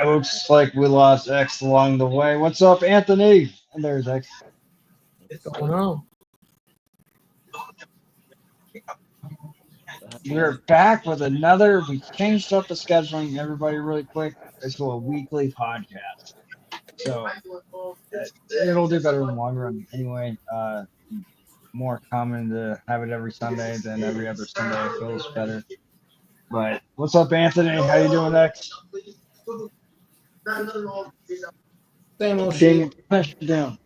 Looks like we lost X along the way. What's up, Anthony? And there's X. What's going on? We're back with another. We changed up the scheduling, everybody, really quick. It's a weekly podcast. So it'll do better in the long run anyway. More common to have it every Sunday than every other Sunday. It feels better. But what's up, Anthony? How you doing, X? Same old Dang shit. it, push it down.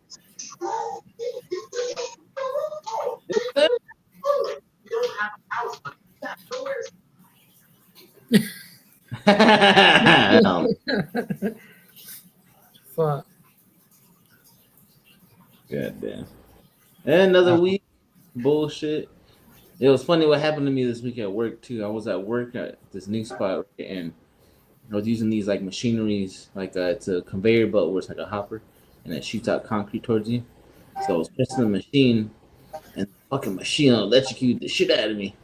Fuck. God damn. And another week. Bullshit. It was funny what happened to me this week at work too. I was at work at this new spot and I was using these like machineries, like it's a conveyor belt where it's like a hopper and it shoots out concrete towards you. So I was pressing the machine and the fucking machine electrocuted the shit out of me.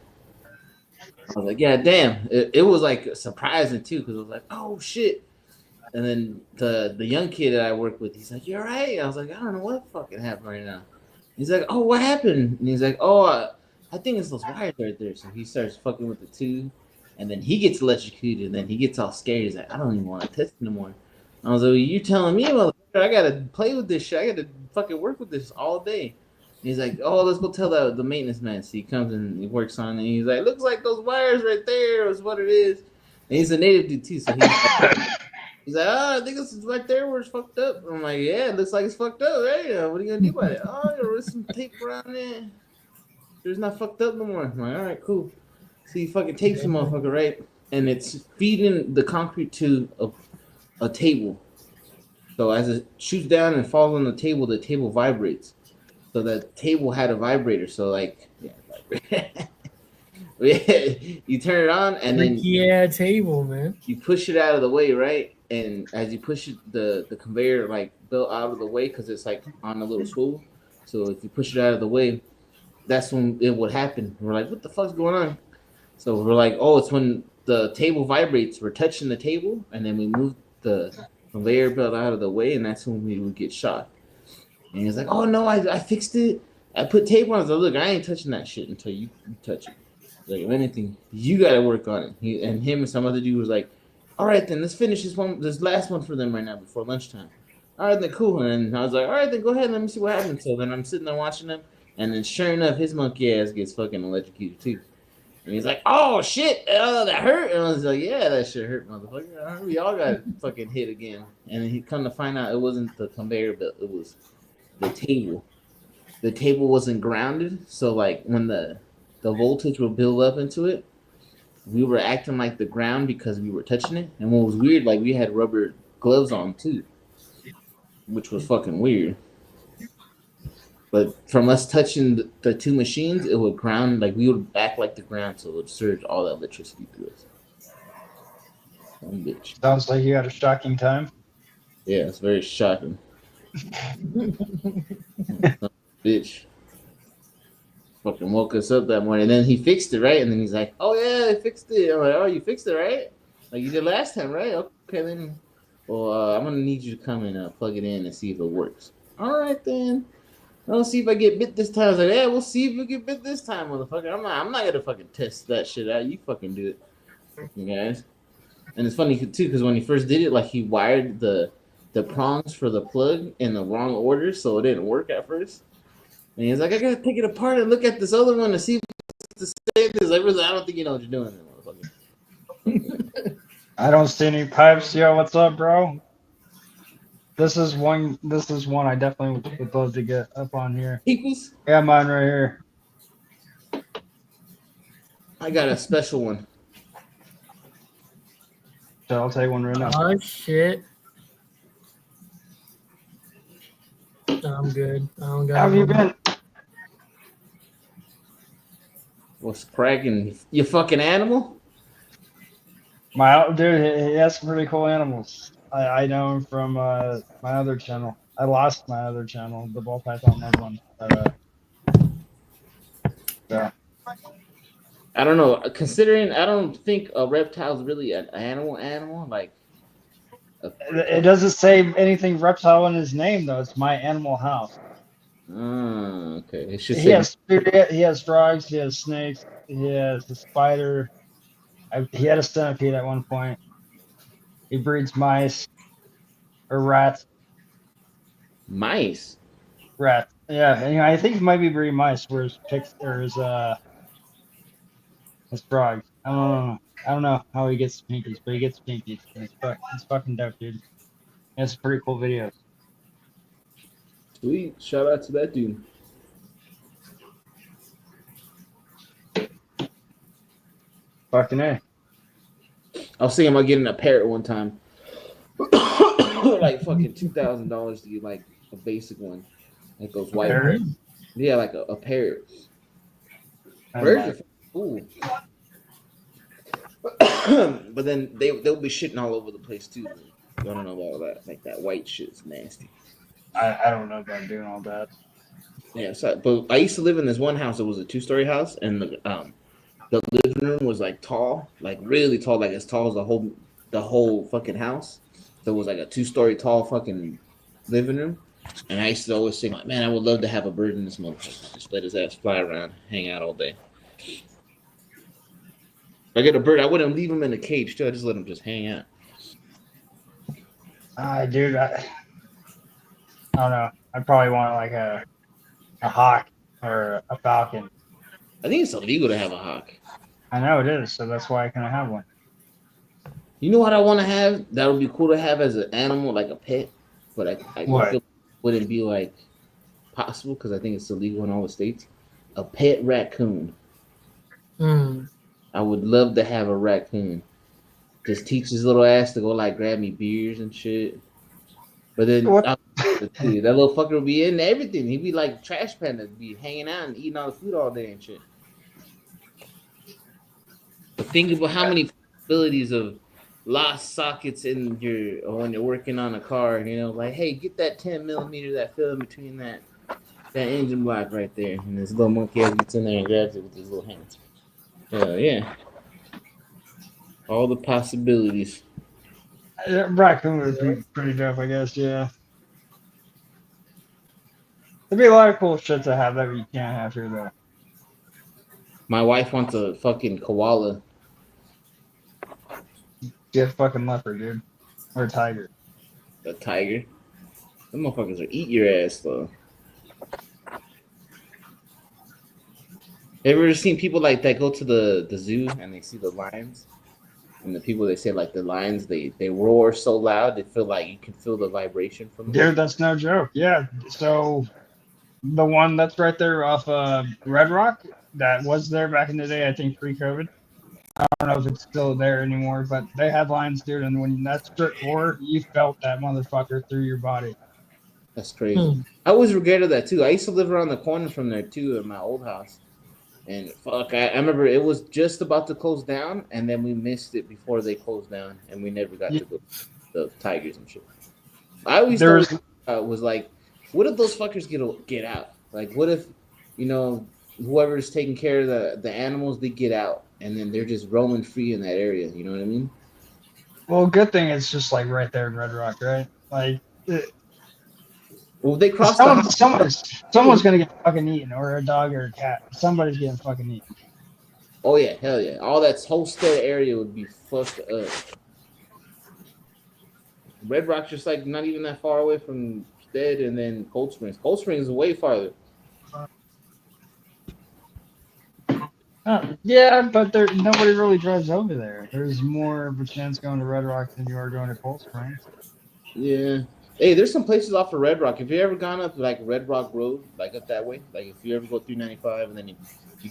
I was like, yeah, damn. It was like surprising too, because I was like, oh shit. And then the young kid that I work with, he's like, "You all right?" I was like, "I don't know what fucking happened right now." He's like, "Oh, what happened?" And he's like, "Oh, I think it's those wires right there." So he starts fucking with the tube, and then he gets electrocuted, and then he gets all scared. He's like, "I don't even want to test anymore." I was like, "You telling me, motherfucker, I gotta play with this shit. I gotta fucking work with this all day." And he's like, "Oh, let's go tell the maintenance man." So he comes and he works on it. And he's like, "Looks like those wires right there is what it is." And he's a native dude too, so he's like, "Oh, I think this is right there where it's fucked up." I'm like, "Yeah, it looks like it's fucked up, right? What are you gonna do about it?" "Oh, there's some tape around there. It's not fucked up no more." I'm like, "All right, cool." So you fucking tape some motherfucker, right? And it's feeding the concrete to a table. So as it shoots down and falls on the table vibrates. So that table had a vibrator. So like, you turn it on and then table, man. you push it out of the way, right? And as you push it, the conveyor like belt out of the way because it's like on a little swivel. So if you push it out of the way, that's when it would happen. We're like, "What the fuck's going on?" So we're like, "Oh, it's when the table vibrates. We're touching the table, and then we move the conveyor belt out of the way, and that's when we would get shot." And he's like, "Oh no, I fixed it. I put tape on it." I was like, "Look, I ain't touching that shit until you touch it. Like, if anything, you gotta work on it." Him and some other dude was like, "All right, then let's finish this last one for them right now before lunchtime." "All right, then cool." And I was like, "All right, then go ahead. Let me see what happens." So then I'm sitting there watching them, and then sure enough, his monkey ass gets fucking electrocuted too. And he's like, "Oh shit, that hurt." And I was like, "Yeah, that shit hurt, motherfucker. We all got fucking hit again." And then he come to find out it wasn't the conveyor belt; it was the table. The table wasn't grounded, so like when the voltage would build up into it, we were acting like the ground because we were touching it. And what was weird, like we had rubber gloves on too, which was fucking weird. But from us touching the two machines, it would ground, like we would act like the ground, so it would surge all that electricity through us. Some bitch. Sounds like you had a shocking time. Yeah, it's very shocking. Bitch. Fucking woke us up that morning. And then he fixed it, right? And then he's like, "Oh yeah, I fixed it." I'm like, "Oh, you fixed it, right? Like you did last time, right? Okay, then. Well, I'm gonna need you to come and plug it in and see if it works." "All right, then. I'll see if I get bit this time." I was like, "Yeah, we'll see if you get bit this time, motherfucker. I'm not gonna fucking test that shit out. You fucking do it, you guys." And it's funny too because when he first did it, like he wired the prongs for the plug in the wrong order, so it didn't work at first. And he's like, "I gotta take it apart and look at this other one to see if it's the same." This, like, "I don't think you know what you're doing, motherfucker." I don't see any pipes. Yo, what's up, bro? This is one I definitely would love to get up on here. Equals? Yeah, mine right here. I got a special one. So I'll take one right now. Oh shit. I'm good. I don't got How have you been? What's cracking? You fucking animal? My dude, he has some pretty cool animals. I know him from my other channel. I lost my other channel, the ball python love one. But, yeah. I don't know. Considering I don't think a reptile is really an animal. Like It doesn't say anything reptile in his name though. It's my animal house. Okay. It should He say has frogs. He has snakes. He has a spider. He had a centipede at one point. He breeds mice or rats. mice. Rats. Yeah, and I think he might be breeding mice. Where his pigs or his frogs. I don't know how he gets pinkies, but he gets pinkies. And it's fucking dope, dude. It's pretty cool videos. Sweet. Shout out to that dude. Fucking A. I was thinking about getting a parrot one time. Like fucking $2,000 to get like a basic one. Like those white Parrot? birds. Yeah, like a parrot. I don't Birds know. are cool. But then they'll be shitting all over the place too. I don't know about that. Like that white shit's nasty. I don't know about doing all that. Yeah, so, but I used to live in this one house. It was a 2-story house, and the living room was like tall, like really tall, like as tall as the whole fucking house. So it was like a 2-story tall fucking living room. And I used to always think, like, man, I would love to have a bird in this motherfucker. Just let his ass fly around, hang out all day. If I get a bird, I wouldn't leave him in a cage too. I just let him just hang out. Dude, I don't know. I probably want like a hawk or a falcon. I think it's illegal to have a hawk. I know it is, so that's why I can't have one. You know what I want to have? That would be cool to have as an animal, like a pet. But I What? feel wouldn't be like possible because I think it's illegal in all the states. A pet raccoon. Mm. I would love to have a raccoon. Just teach his little ass to go like grab me beers and shit. But then What? that little fucker would be in everything. He'd be like trash panda, be hanging out and eating all the food all day and shit. But think about how many possibilities of lost sockets in your when you're working on a car. You know, like hey, get that 10mm that fell in between that engine block right there, and this little monkey gets in there and grabs it with his little hands. Yeah. All the possibilities. Raccoon would be pretty dope, I guess. Yeah. There'd be a lot of cool shit to have that you can't have here, though. My wife wants a fucking koala. Get a fucking leopard, dude, or a tiger. A tiger. Them motherfuckers will eat your ass, though. Ever seen people like that go to the zoo and they see the lions? And the people, they say like the lions, they roar so loud they feel like you can feel the vibration from them. Dude, that's no joke. Yeah. So the one that's right there off Red Rock, that was there back in the day, I think pre-COVID. I don't know if it's still there anymore, but they had lions, dude, and when that strict roar, you felt that motherfucker through your body. That's crazy. I always regretted that too. I used to live around the corner from there too, at my old house. And fuck, I remember it was just about to close down, and then we missed it before they closed down, and we never got to go to the Tigers and shit. I always thought was like, what if those fuckers get out? Like, what if, you know, whoever's taking care of the animals, they get out, and then they're just roaming free in that area. You know what I mean? Well, good thing it's just like right there in Red Rock, right? Like, well, they crossed. Someone's gonna get fucking eaten, or a dog or a cat. Somebody's getting fucking eaten. Oh yeah, hell yeah! All that whole state area would be fucked up. Red Rock's just like not even that far away from Stead, and then Cold Springs. Cold Springs is way farther. Yeah, but nobody really drives over there. There's more of a chance going to Red Rock than you are going to Cold Springs. Yeah. Hey, there's some places off of Red Rock. Have you ever gone up like Red Rock Road, like up that way? Like if you ever go through 95 and then you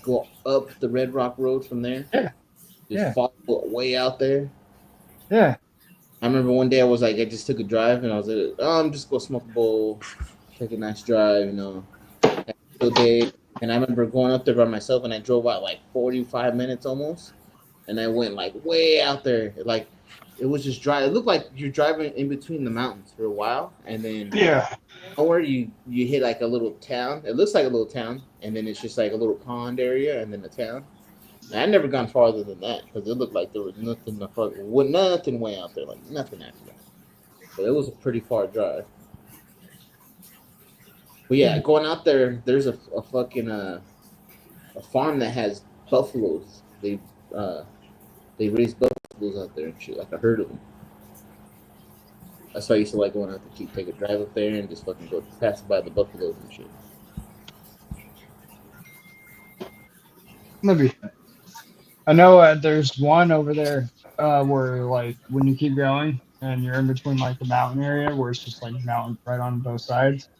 go up the Red Rock Road from there? Yeah. Just follow way out there. Yeah. I remember one day I just took a drive and I was like, I'm just go smoke a bowl, take a nice drive, you know. Have a good day. And I remember going up there by myself and I drove out like 45 minutes almost. And I went like way out there. Like it was just dry. It looked like you're driving in between the mountains for a while. And then nowhere you hit like a little town. It looks like a little town. And then it's just like a little pond area and then a town. And I'd never gone farther than that because it looked like there was nothing way out there. Like nothing after that. but it was a pretty far drive. But yeah, going out there, there's a fucking a farm that has buffaloes. They raise buffaloes out there and shit, like a herd of them. That's why I used to like going out to take a drive up there and just fucking go pass by the buffaloes and shit. Maybe. I know there's one over there where like when you keep going and you're in between like the mountain area where it's just like mountain right on both sides,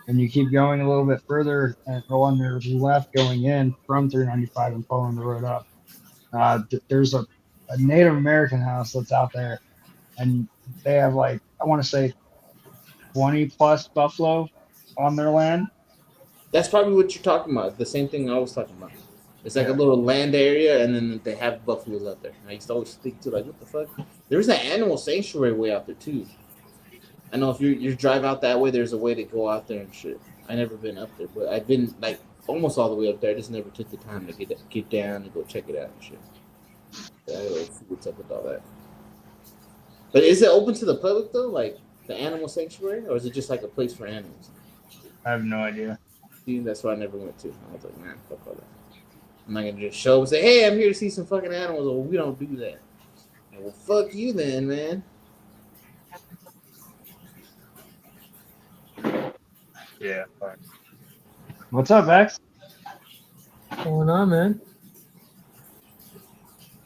and you keep going a little bit further and go on your left going in from 395 and following the road up. There's a Native American house that's out there, and they have like I want to say 20 plus buffalo on their land. That's probably what you're talking about. The same thing I was talking about. It's like Yeah. a little land area, and then they have buffaloes out there. And I used to always think to like, what the fuck? There's an animal sanctuary way out there too. I know if you drive out that way, there's a way to go out there and shit. I never been up there, but I've been like almost all the way up there. I just never took the time to get down and go check it out and shit. So I don't see what's up with all that. But is it open to the public though, like the animal sanctuary, or is it just like a place for animals? I have no idea. See, that's why I never went to. I was like, man, fuck all that. I'm not gonna just show up and say, hey, I'm here to see some fucking animals. Well, we don't do that. Well, fuck you then, man. Yeah. What's up, Max? What's going on, man?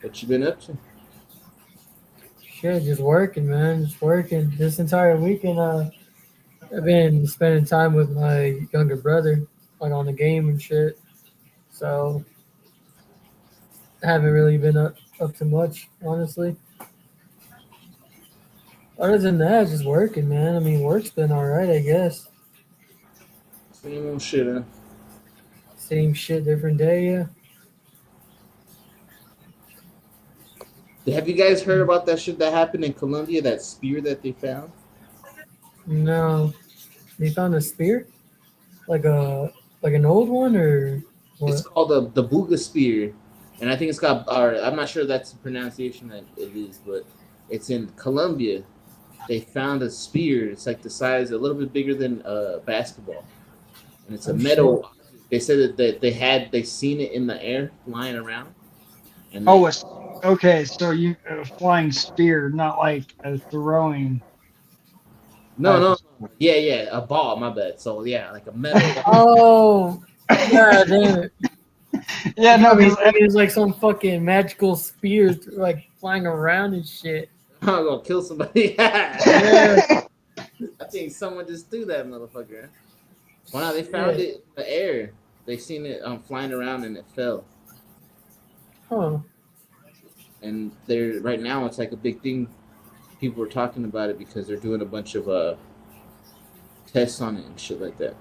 What you been up to? Shit, just working, man. Just working. This entire weekend, I've been spending time with my younger brother, like on the game and shit. So I haven't really been up to much, honestly. Other than that, just working, man. I mean, work's been all right, I guess. Same old shit, huh? Same shit, different day, yeah. Have you guys heard about that shit that happened in Colombia? That spear that they found? No, they found a spear, like an old one, or what? It's called the Buga spear, and I think it's got. Or I'm not sure that's the pronunciation that it is, but it's in Colombia. They found a spear. It's like the size, a little bit bigger than a basketball, and it's a metal. They said that they seen it in the air flying around. And Oh, it's okay. So you a flying spear, not like a throwing. no, yeah, a ball. My bad. So yeah, like a metal. Oh, god damn it! Yeah, no, because It was like some fucking magical spear, like flying around and shit. I'm gonna kill somebody. Yeah. I think someone just threw that motherfucker. Wow, they found it in the air. They seen it flying around and it fell. Huh. And they're right now it's like a big thing. People are talking about it because they're doing a bunch of tests on it and shit like that.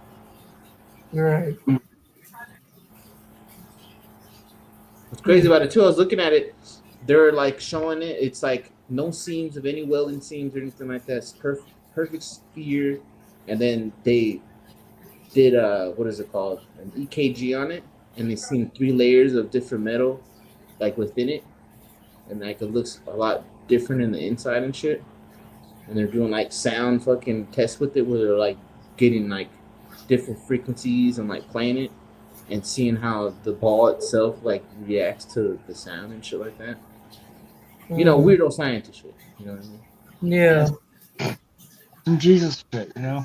Right. What's crazy about it too, I was looking at it, they're like showing it, it's like no seams of any welding seams or anything like that. It's perfect sphere. And then they did what is it called? An EKG on it, and they seen 3 layers of different metal like within it. And like it looks a lot different in the inside and shit. And they're doing like sound fucking tests with it where they're like getting like different frequencies and like playing it and seeing how the ball itself like reacts to the sound and shit like that. You know, weirdo scientist shit. You know what I mean? Yeah. some Jesus shit, you know.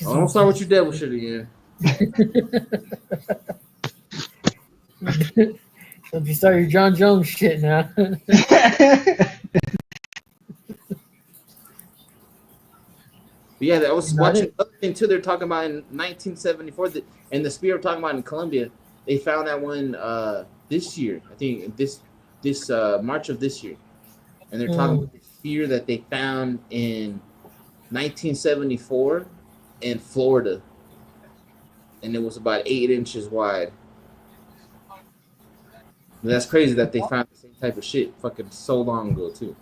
Oh, don't start with your devil shit again. If you start your John Jones shit now. But yeah, I was Not watching it. another thing too. They're talking about in 1974, and the spear we're talking about in Colombia. They found that one this year. I think this March of this year, and they're talking about the spear that they found in 1974 in Florida, and it was about 8 inches wide. And that's crazy that they found the same type of shit fucking so long ago too.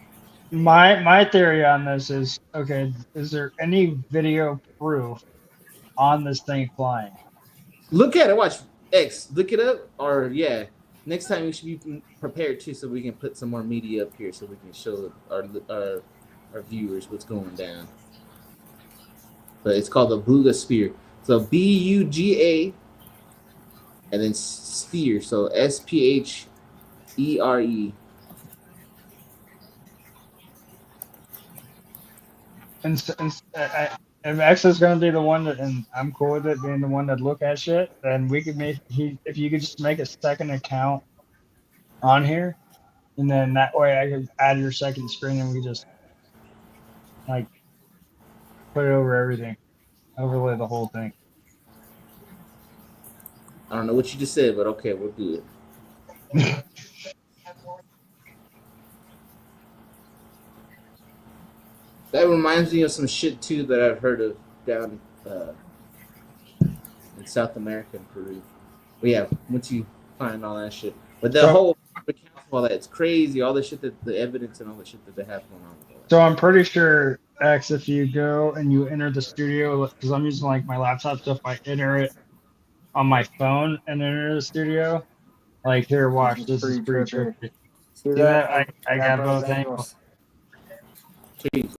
My theory on this is okay. Is there any video proof on this thing flying? Look at it. Watch X. Look it up. Or yeah, next time we should be prepared too, so we can put some more media up here, so we can show our our viewers what's going down. But it's called the Buga Sphere. So Buga and then sphere. So Sphere. If X is gonna be the one that, and I'm cool with it being the one that look at shit, then we could make if you could just make a second account on here, and then that way I could add your second screen and we just like put it over everything, overlay the whole thing. I don't know what you just said, but okay, we'll do it. That reminds me of some shit too that I've heard of down in South America and Peru. But yeah, once you find all that shit, but the whole account of all that, it's crazy. All the shit that the evidence and all the shit that they have going on with all that. So I'm pretty sure X, if you go and you enter the studio, because I'm using like my laptop stuff, I enter it on my phone and enter the studio. Like here, watch, this is pretty trippy. See that? I got both angles. Jeez.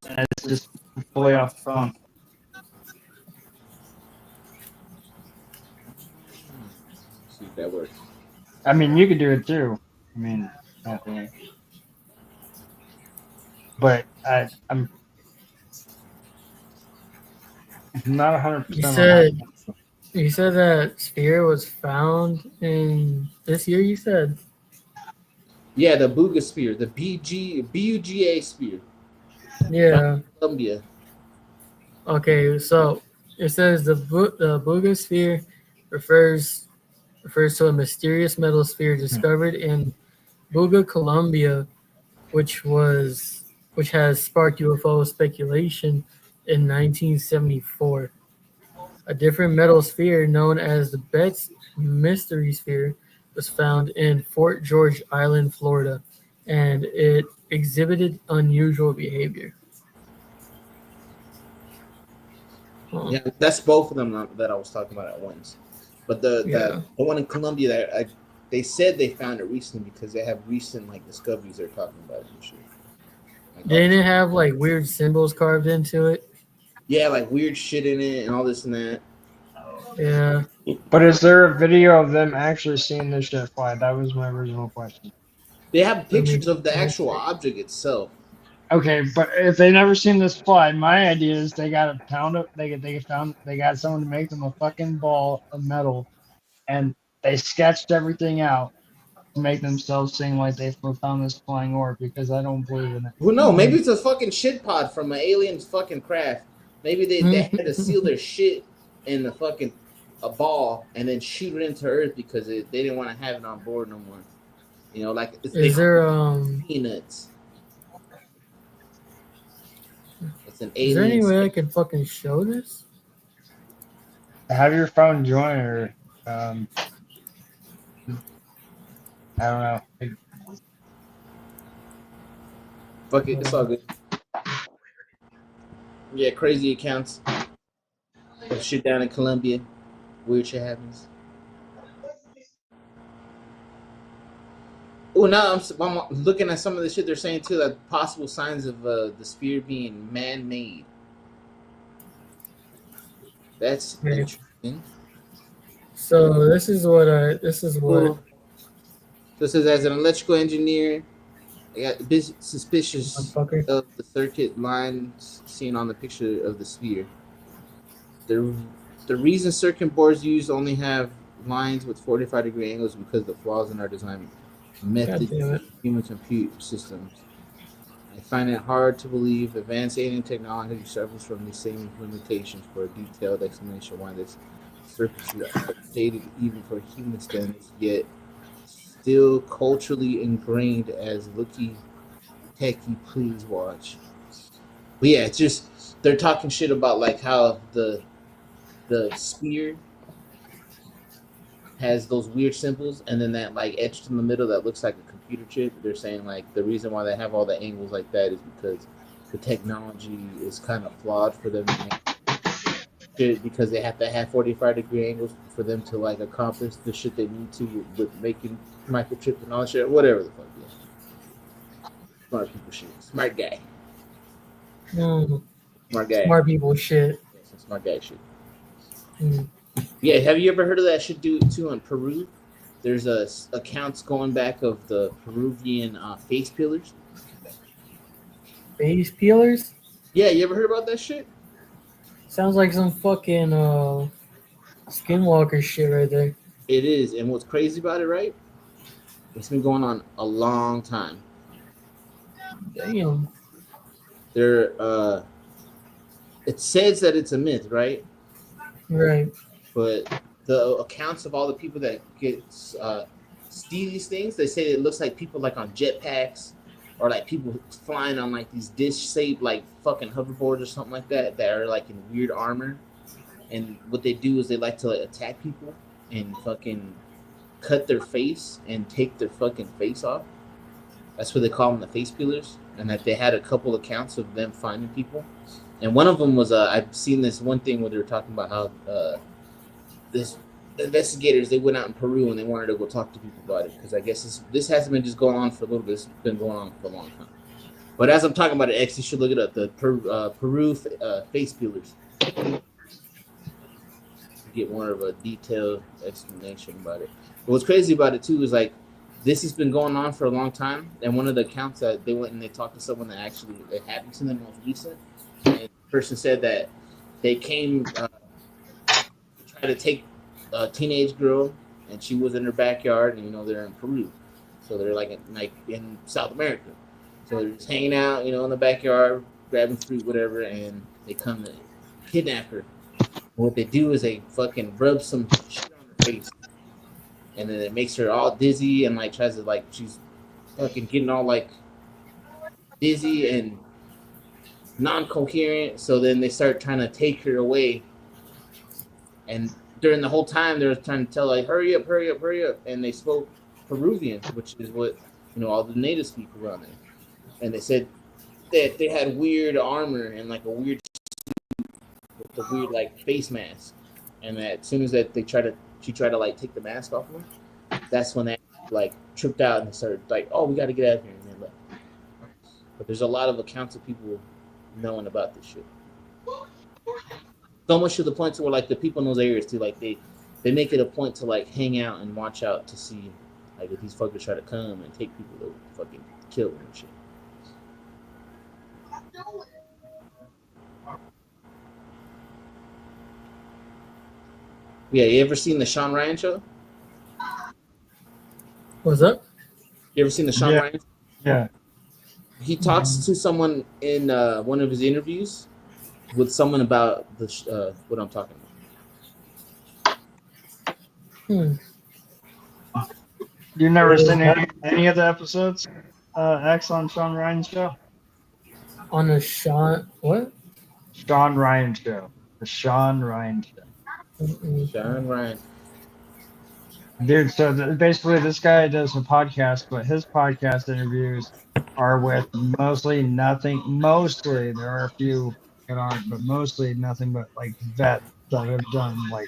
And it's just fully off the phone. See if that works. I mean, you could do it too. I mean, nothing. But I'm not 100%. You said that sphere was found in this year. You said. Yeah, the Buga Sphere, the Buga Sphere. Yeah. Colombia. Okay, so it says the Buga Sphere refers to a mysterious metal sphere discovered in Buga, Colombia, which has sparked UFO speculation in 1974. A different metal sphere known as the Betts Mystery Sphere was found in Fort George Island, Florida, and it exhibited unusual behavior. Yeah, that's both of them that I was talking about at once. But the one in Colombia, that they said they found it recently because they have recent like discoveries they're talking about and shit. Like, didn't it have like weird symbols carved into it? Yeah, like weird shit in it and all this and that. Yeah. But is there a video of them actually seeing this shit fly? That was my original question. They have pictures of the actual object itself. Okay, but if they never seen this fly, my idea is they got a pound of they got someone to make them a fucking ball of metal, and they sketched everything out to make themselves seem like they found this flying orb, because I don't believe in it. Well, no, maybe it's a fucking shit pod from an alien's fucking craft. Maybe they had to seal their shit in a ball and then shoot it into Earth because they didn't want to have it on board no more. You know, like is there peanuts. It's an alien. Is there any way I can fucking show this? Have your phone join, or I don't know. Fuck it, it's all good. Yeah, crazy accounts of shit down in Colombia. Weird shit happens. Oh, now I'm looking at some of the shit they're saying too, that possible signs of the sphere being man-made. That's interesting. So this is what. So it says, as an electrical engineer, I got suspicious of the circuit lines seen on the picture of the sphere. The reason circuit boards used only have lines with 45-degree angles because of the flaws in our design method of human compute systems. I find it hard to believe advanced alien technology suffers from these same limitations. For a detailed explanation why this surface is outdated even for human standards, yet still culturally ingrained as looky techie, please watch. But yeah, it's just they're talking shit about like how the sphere has those weird symbols, and then that like etched in the middle that looks like a computer chip. They're saying like the reason why they have all the angles like that is because the technology is kind of flawed for them to make shit, because they have to have 45-degree angles for them to like accomplish the shit they need to with making microchips and all that shit, whatever the fuck. Yeah. Smart people shit. Smart guy. Smart guy. Smart people shit. Yeah, some smart guy shit. Mm. Yeah, have you ever heard of that shit dude too in Peru? There's accounts going back of the Peruvian face peelers. Face peelers? Yeah, you ever heard about that shit? Sounds like some fucking skinwalker shit right there. It is, and what's crazy about it, right? It's been going on a long time. Damn. It says that it's a myth, right? Right. But the accounts of all the people that get steal these things, they say it looks like people like on jetpacks or like people flying on like these dish-shaped like fucking hoverboards or something like that are like in weird armor. And what they do is they like to like attack people and fucking cut their face and take their fucking face off. That's what they call them, the face peelers. And that they had a couple accounts of them finding people. And one of them was I've seen this one thing where they were talking about how this investigators, they went out in Peru and they wanted to go talk to people about it because I guess this hasn't been just going on for a little bit. It's been going on for a long time. But as I'm talking about it, X, you should look it up. The Peru face peelers. Get more of a detailed explanation about it. But what's crazy about it too is like this has been going on for a long time. And one of the accounts that they went and they talked to someone that actually it happened to them most recent. And the person said that they came to try to take a teenage girl, and she was in her backyard, and they're in Peru, so they're like in South America, so they're just hanging out, in the backyard, grabbing fruit, whatever, and they come to kidnap her. What they do is they fucking rub some shit on her face, and then it makes her all dizzy and like tries to like she's fucking getting all like dizzy and non-coherent. So then they start trying to take her away, and during the whole time they were trying to tell like hurry up, and they spoke Peruvian, which is what all the native speak around there. And they said that they had weird armor and like a weird with the weird like face mask, and that as soon as that she tried to like take the mask off of them, that's when they like tripped out and started like, oh, we got to get out of here, and they left. But there's a lot of accounts of people knowing about this shit. So much to the point to where like the people in those areas too, like they make it a point to like hang out and watch out to see like if these fuckers try to come and take people to fucking kill them and shit. Yeah, you ever seen the Sean Ryan show? What's up? You ever seen the Sean Ryan show? Yeah. He talks to someone in one of his interviews with someone about the what I'm talking about. You've never seen any of the episodes, X, on Sean Ryan's show? On the Sean Ryan show. The Sean Ryan show. Sean Ryan. Dude, so basically this guy does a podcast, but his podcast interviews are with mostly, there are a few that aren't, but mostly nothing but like vets that have done like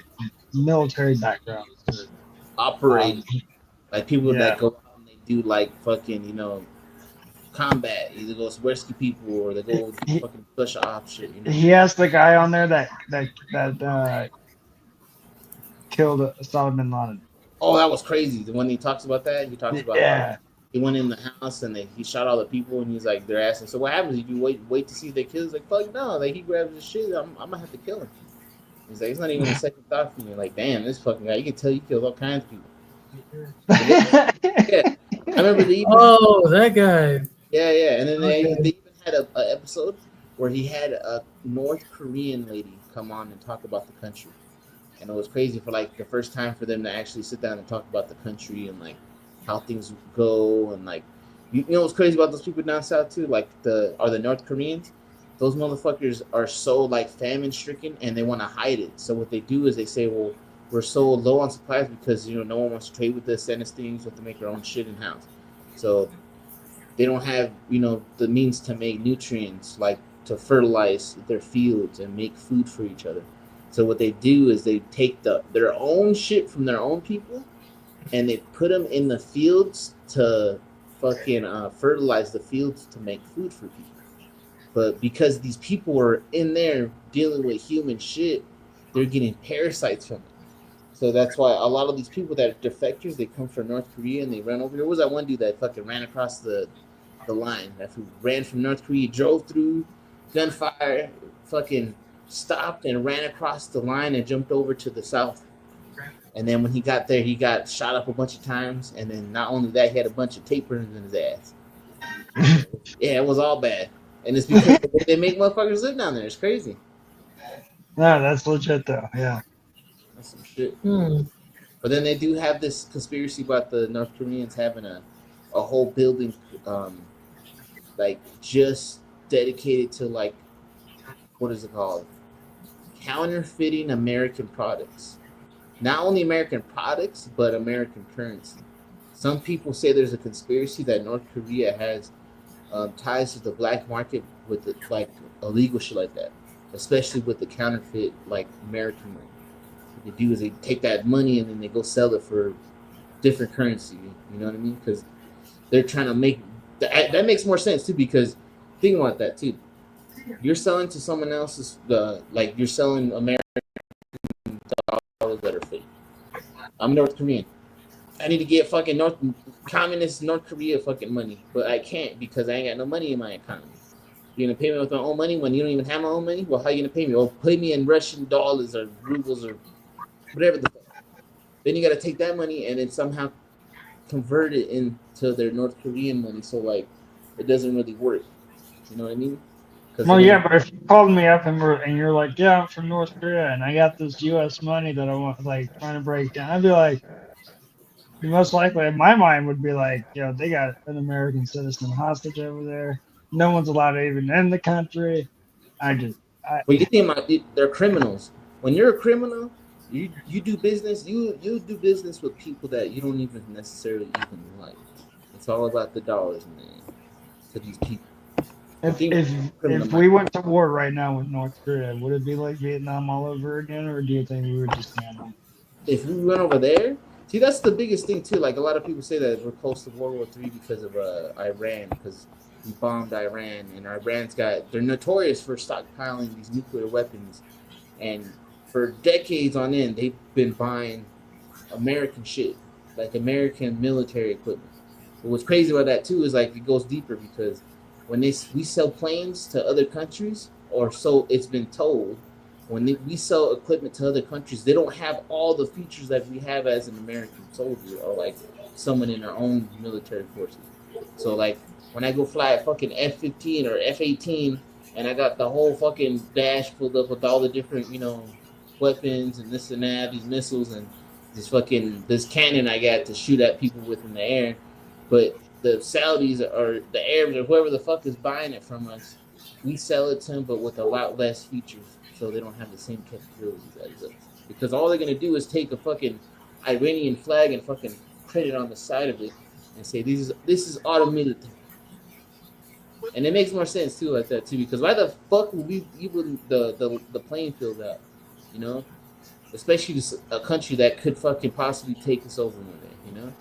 military backgrounds. Operate like people that go out and they do like fucking, combat, either go rescue people or they go fucking push off shit. He has the guy on there that killed Osama bin Laden. Oh, that was crazy. When he talks about that, he talks about how he went in the house and he shot all the people, and he's like, they're asking, so what happens if you wait to see if they kill? He's like, fuck no, like he grabs his shit, I'm gonna have to kill him. He's like, it's not even a second thought for me. Like, damn, this fucking guy, you can tell he kills all kinds of people. Yeah, I remember that guy. Yeah, and then they even had an episode where he had a North Korean lady come on and talk about the country. And it was crazy for like the first time for them to actually sit down and talk about the country and like how things go, and like you know what's crazy about those people down south too, like the North Koreans. Those motherfuckers are so like famine stricken and they want to hide it. So what they do is they say, well, we're so low on supplies because no one wants to trade with us, send us things, we have to make our own shit in house. So they don't have the means to make nutrients, like to fertilize their fields and make food for each other. So what they do is they take their own shit from their own people and they put them in the fields to fucking fertilize the fields to make food for people. But because these people were in there dealing with human shit, they're getting parasites from it. So that's why a lot of these people that are defectors, they come from North Korea and they run over here. What was that one dude that fucking ran across the line? That who ran from North Korea, drove through, gunfire, fucking stopped and ran across the line and jumped over to the south. And then when he got there, he got shot up a bunch of times. And then not only that, he had a bunch of tape burns in his ass. Yeah, it was all bad. And it's because they make motherfuckers live down there. It's crazy. No, that's legit though. Yeah. That's some shit. Hmm. But then they do have this conspiracy about the North Koreans having a whole building, like just dedicated to like, what is it called? Counterfeiting American products. Not only American products, but American currency. Some people say there's a conspiracy that North Korea has ties to the black market with the, like illegal shit like that, especially with the counterfeit like American money. What they do is they take that money and then they go sell it for different currency. You know what I mean? Because they're trying to make that makes more sense too. Because think about that too. You're selling to someone else's like you're selling American dollars that are fake. I'm North Korean. I need to get fucking communist North Korea fucking money, but I can't because I ain't got no money in my economy. You're gonna pay me with my own money when you don't even have my own money? Well, how you gonna pay me? Well, pay me in Russian dollars or rubles or whatever the fuck. Then you gotta take that money and then somehow convert it into their North Korean money. So like, it doesn't really work. You know what I mean? Well, yeah, but if you called me up and you're like, yeah, I'm from North Korea and I got this U.S. money that I want, like, trying to break down, I'd be like, most likely in my mind would be like, they got an American citizen hostage over there. No one's allowed to even in the country. But you think about it, they're criminals. When you're a criminal, you do business. You do business with people that you don't even necessarily even like. It's all about the dollars, man. To these people. If we went to war right now with North Korea, would it be like Vietnam all over again, or do you think we would just handle? If we went over there, see, that's the biggest thing too. Like a lot of people say that we're close to World War III because of Iran, because we bombed Iran, and they're notorious for stockpiling these nuclear weapons, and for decades on end, they've been buying American shit, like American military equipment. But what's crazy about that too is like it goes deeper because when we sell planes to other countries, or so it's been told, when we sell equipment to other countries, they don't have all the features that we have as an American soldier or like someone in our own military forces. So like when I go fly a fucking F-15 or F-18 and I got the whole fucking dash filled up with all the different, weapons and this and that, these missiles and this cannon I got to shoot at people with in the air, but the Saudis or the Arabs or whoever the fuck is buying it from us, we sell it to them, but with a lot less features, so they don't have the same capabilities as us. Because all they're gonna do is take a fucking Iranian flag and fucking print it on the side of it and say this is automated. And it makes more sense too like that too, because why the fuck would we even the playing field out, especially a country that could fucking possibly take us over one day,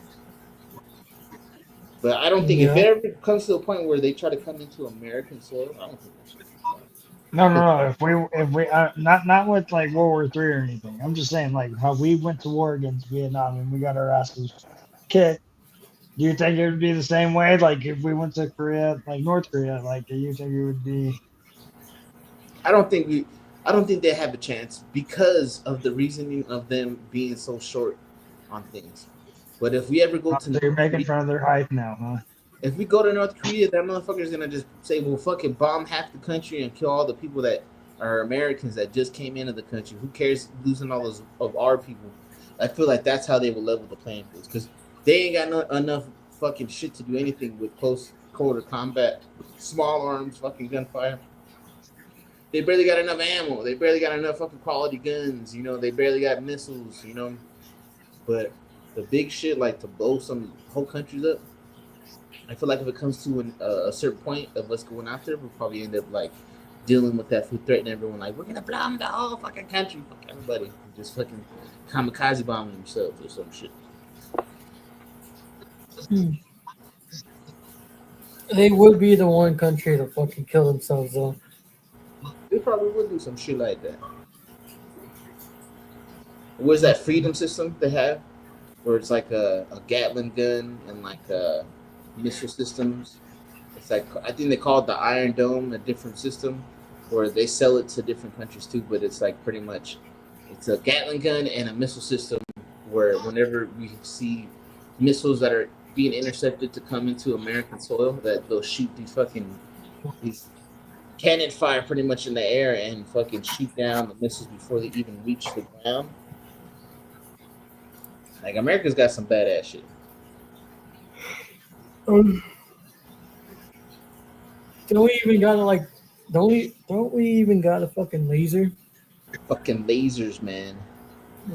But I don't think if it ever comes to a point where they try to come into American soil, I don't think that shit. No. If we not with like World War III or anything. I'm just saying like how we went to war against Vietnam and we got our asses kicked. Do you think it would be the same way? Like if we went to Korea, like North Korea, like do you think it would be? I don't think they have a chance because of the reasoning of them being so short on things. But if we ever go to You're making fun of their hype now, huh? If we go to North Korea, that motherfucker's gonna just say, "Well, fucking bomb half the country and kill all the people that are Americans that just came into the country. Who cares losing all those of our people?" I feel like that's how they will level the playing fields because they ain't got enough fucking shit to do anything with close quarter combat, small arms, fucking gunfire. They barely got enough ammo. They barely got enough fucking quality guns. They barely got missiles. But the big shit, like to blow some whole countries up. I feel like if it comes to a certain point of us going after it, we'll probably end up like dealing with that, threatening everyone like we're gonna bomb the whole fucking country, fuck everybody, just fucking kamikaze bombing themselves or some shit. They would be the one country to fucking kill themselves though. They probably would do some shit like that. Where's that freedom system they have? Where it's like a Gatling gun and like missile systems. It's like I think they call it the Iron Dome, a different system where they sell it to different countries too. But it's like pretty much it's a Gatling gun and a missile system where whenever we see missiles that are being intercepted to come into American soil, that they'll shoot these cannon fire pretty much in the air and fucking shoot down the missiles before they even reach the ground. Like America's got some badass shit. Don't we even got don't we even got a fucking laser? Fucking lasers, man.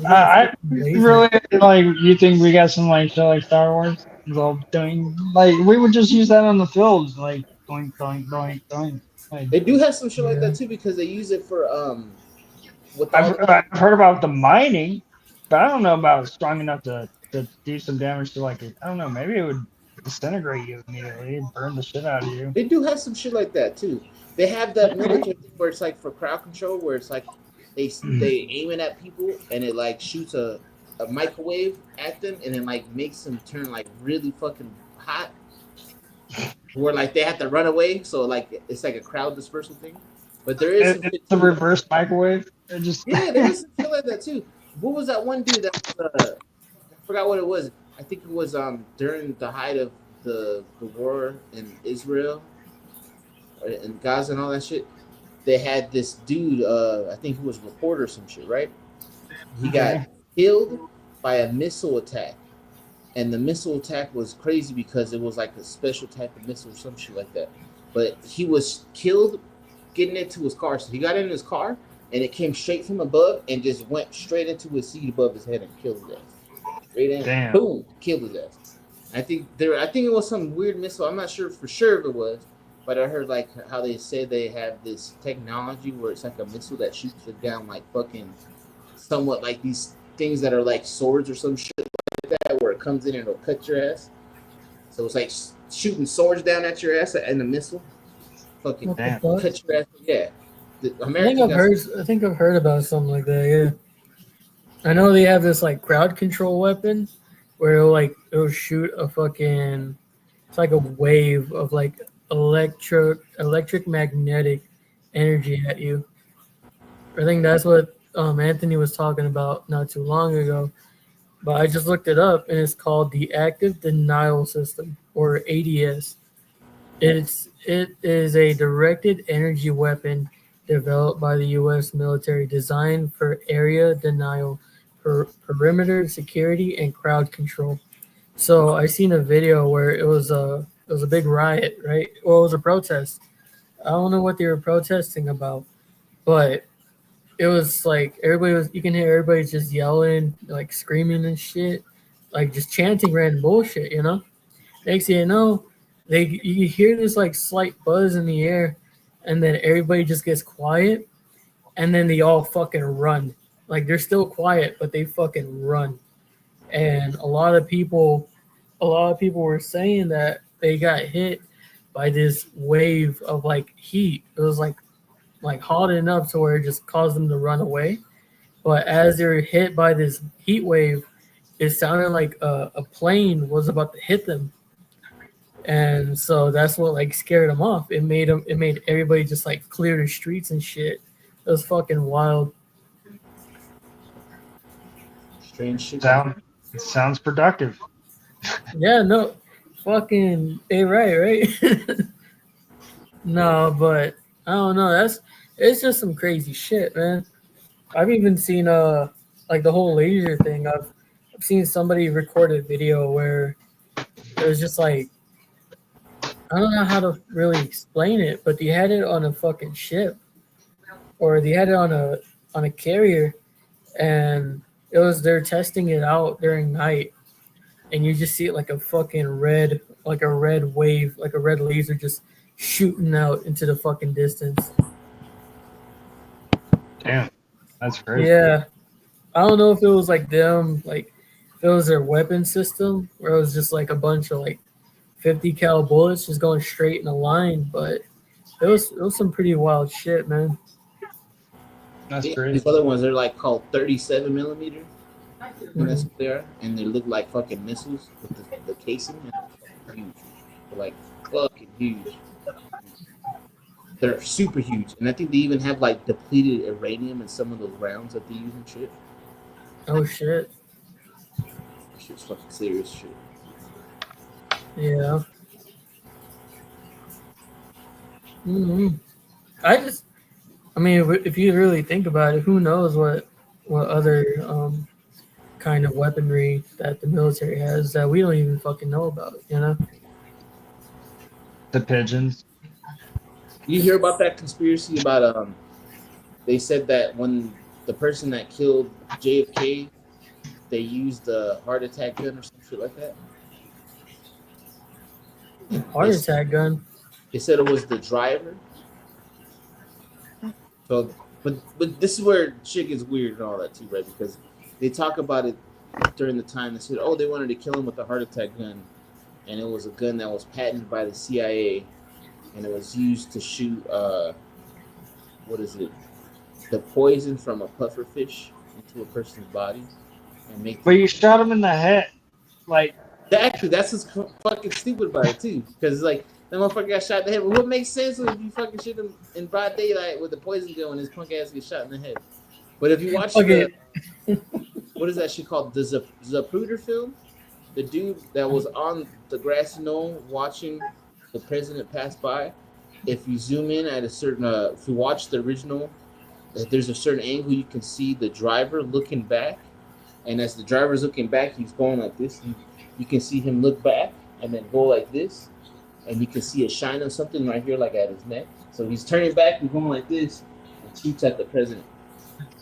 I Laser. really like. You think we got some like shit like Star Wars? Well, doing like we would just use that on the fields, like doink doink doink doink. Like, They do have some shit like that too because they use it for with I've heard about the mining, but I don't know about strong enough to do some damage to like I don't know. Maybe it would disintegrate you immediately and burn the shit out of you. they do have some shit like that too. They have that military thing where it's like for crowd control, where it's like they aiming at people and it like shoots a microwave at them and it like makes them turn like really fucking hot. Where like they have to run away, so like it's like a crowd dispersal thing. But there is some It's shit the too. reverse microwave. It just Yeah, there is some shit like that too. What was that one dude that I forgot what it was. I think it was during the height of the war in Israel and Gaza and all that shit. They had this dude, I think he was a reporter or some shit, right? He got killed by a missile attack. And the missile attack was crazy because it was like a special type of missile or some shit like that. But he was killed getting into his car. So he got in his car and it came straight from above and just went straight into his seat above his head and killed his ass. Straight in, Damn. boom, killed his ass. I think it was some weird missile. I'm not sure for sure if it was, but I heard like how they say they have this technology where it's like a missile that shoots it down like fucking somewhat like these things that are like swords or some shit like that, where it comes in and it'll cut your ass. So it's like shooting swords down at your ass and the missile, fucking What the Damn. fuck? cut your ass. Yeah, I think I've heard about something like that. Yeah, I know they have this like crowd control weapon where it'll shoot a fucking it's like a wave of like electric magnetic energy at you. I think that's what Anthony was talking about not too long ago. But I just looked it up and it's called the Active Denial System or ADS. It is a directed energy weapon developed by the U.S. military designed for area denial, perimeter security, and crowd control. So I seen a video where it was a big riot, right? Well, it was a protest. I don't know what they were protesting about, but it was like you can hear everybody just yelling, like screaming and shit, like just chanting random bullshit, you know? Next thing you know, you hear this like slight buzz in the air, and then everybody just gets quiet, and then they all fucking run. Like they're still quiet, but they fucking run. And a lot of people were saying that they got hit by this wave of like heat. It was like hot enough to where it just caused them to run away. But as they were hit by this heat wave, it sounded like a plane was about to hit them, and so that's what like scared them off. It made everybody just like clear the streets and shit. It was fucking wild. strange shit. It sounds productive. Yeah, no, fucking, right. No, but I don't know. It's just some crazy shit, man. I've even seen like the whole laser thing. I've seen somebody record a video where it was just like I don't know how to really explain it, but they had it on a fucking ship, or they had it on a carrier, and they're testing it out during night, and you just see it like a fucking red wave, like a red laser just shooting out into the fucking distance. Damn, that's crazy. Yeah, I don't know if it was like them, like if it was their weapon system, or it was just like a bunch of like 50 cal bullets just going straight in a line, but it was some pretty wild shit, man. That's Yeah, crazy. these other ones are like called 37 millimeter. And that's Mhm. what they are, and they look like fucking missiles with the casing, and they're huge. They're like fucking huge. They're super huge, and I think they even have like depleted uranium in some of those rounds that they use and shit. Oh shit. That shit's fucking serious shit. Yeah. hmm I mean, if you really think about it, who knows what other kind of weaponry that the military has that we don't even fucking know about, you know? The pigeons. You hear about that conspiracy about they said that when the person that killed JFK, they used a heart attack gun or some shit like that. Heart attack gun. They said it was the driver. So, but this is where shit gets weird and all that too, right? Because they talk about it during the time. They said, oh, they wanted to kill him with a heart attack gun, and it was a gun that was patented by the CIA, and it was used to shoot what is it? The poison from a pufferfish into a person's body and make. But you shot him in the head. Like, Actually, that's what's fucking stupid about it too, because it's like that motherfucker got shot in the head. But what makes sense if you fucking shoot him in broad daylight with a poison gun when his punk ass gets shot in the head? But if you watch Okay. what is that shit called? The Zapruder film? The dude that was on the grassy knoll watching the president pass by. If you zoom in at a certain, if you watch the original, there's a certain angle you can see the driver looking back, and as the driver's looking back, he's going like this. You can see him look back and then go like this, and you can see a shine of something right here, like at his neck. So he's turning back and going like this, and shoots at the president.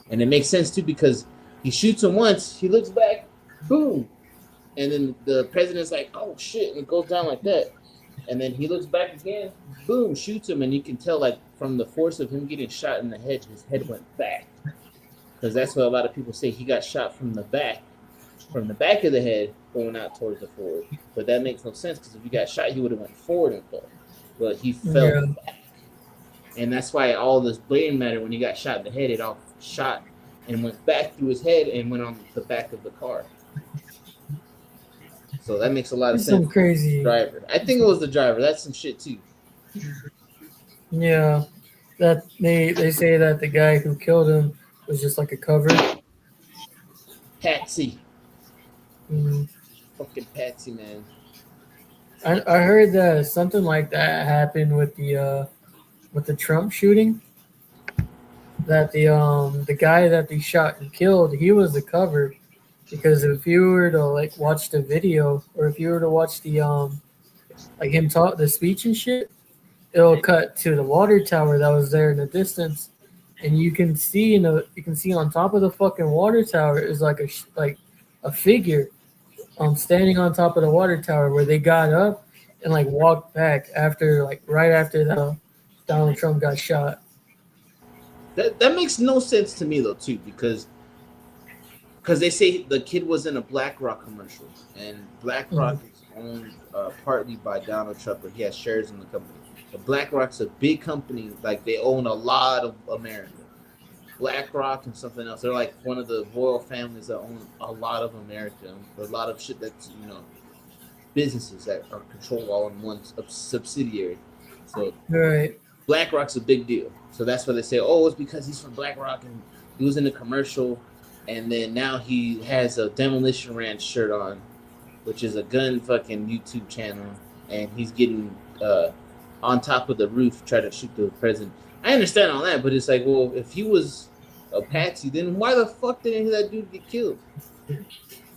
And it makes sense too because he shoots him once, he looks back, boom, and then the president's like, "Oh shit!" and it goes down like that. And then he looks back again, boom, shoots him, and you can tell like from the force of him getting shot in the head, his head went back. Because that's what a lot of people say. He got shot from the back of the head, going out towards the forward. But that makes no sense because if he got shot, he would have went forward and fell. But he fell back, and that's why all this brain matter when he got shot in the head, it all shot and went back through his head and went on the back of the car. So that makes a lot of It's sense. some crazy Driver. I think it was the driver. That's some shit too. Yeah. That they say that the guy who killed him was just like a cover. Patsy. Mm. Fucking Patsy, man. I heard that something like that happened with the Trump shooting. That the guy that they shot and killed, he was the cover, because if you were to like watch the video, or if you were to watch the like him talk the speech and shit, it'll cut to the water tower that was there in the distance, and you can see on top of the fucking water tower is like a figure standing on top of the water tower, where they got up and like walked back after, like right after the Donald Trump got shot. That makes no sense to me though too, because they say the kid was in a BlackRock commercial, and BlackRock is owned partly by Donald Trump, or he has shares in the company. But BlackRock's a big company, like they own a lot of America. BlackRock and something else, they're like one of the royal families that own a lot of America. A lot of shit that's businesses that are controlled all in one subsidiary. So Right. BlackRock's a big deal. So that's why they say, oh, it's because he's from BlackRock and he was in the commercial, and then now he has a Demolition Ranch shirt on, which is a gun fucking YouTube channel, and he's getting on top of the roof trying to shoot the president. I understand all that, but it's like, well, if he was a patsy, then why the fuck didn't that dude get killed?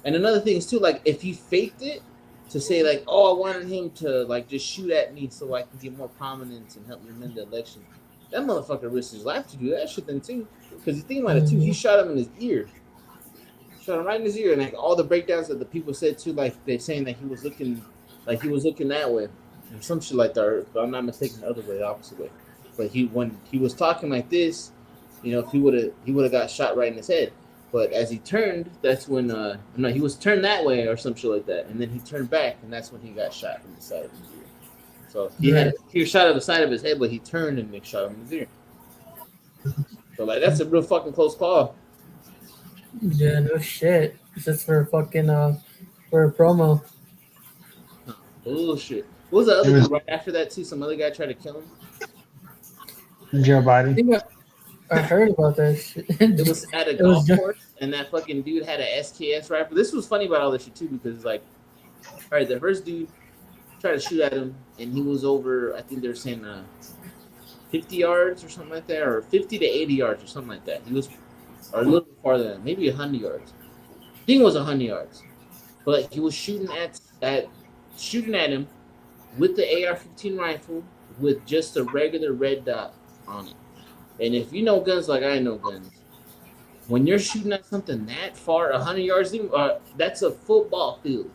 And another thing is too, like, if he faked it to say like, oh, I wanted him to like just shoot at me so I can get more prominence and help me win the election, that motherfucker risked his life to do that shit then too. Because you think about it too, he shot him in his ear. Shot him right in his ear, and like all the breakdowns that the people said too, like they're saying that he was looking that way, or some shit like that. Or, if I'm not mistaken, the other way, the opposite way. But when he was talking like this, if he would have got shot right in his head. But as he turned, that's when no, he was turned that way or some shit like that, and then he turned back, and that's when he got shot from the side of his ear. So he had a shot of the side of his head, but he turned and they shot him in his ear. So like that's a real fucking close call. Yeah, no shit. It's just for fucking for a promo. Bullshit. What was the other dude right after that too? Some other guy tried to kill him. Joe I Biden. think I heard about that shit. It was at a It was golf just- course, and that fucking dude had a SKS rifle. This was funny about all this shit too, because like, all right, the first dude tried to shoot at him, and he was over. I think they were saying 50 yards or something like that, or 50 to 80 yards or something like that. He was, or a little bit farther than that, maybe 100 yards. I think it was 100 yards, but he was shooting at him with the AR-15 rifle with just a regular red dot on it. And if you know guns like I know guns, when you're shooting at something that far, 100 yards, that's a football field.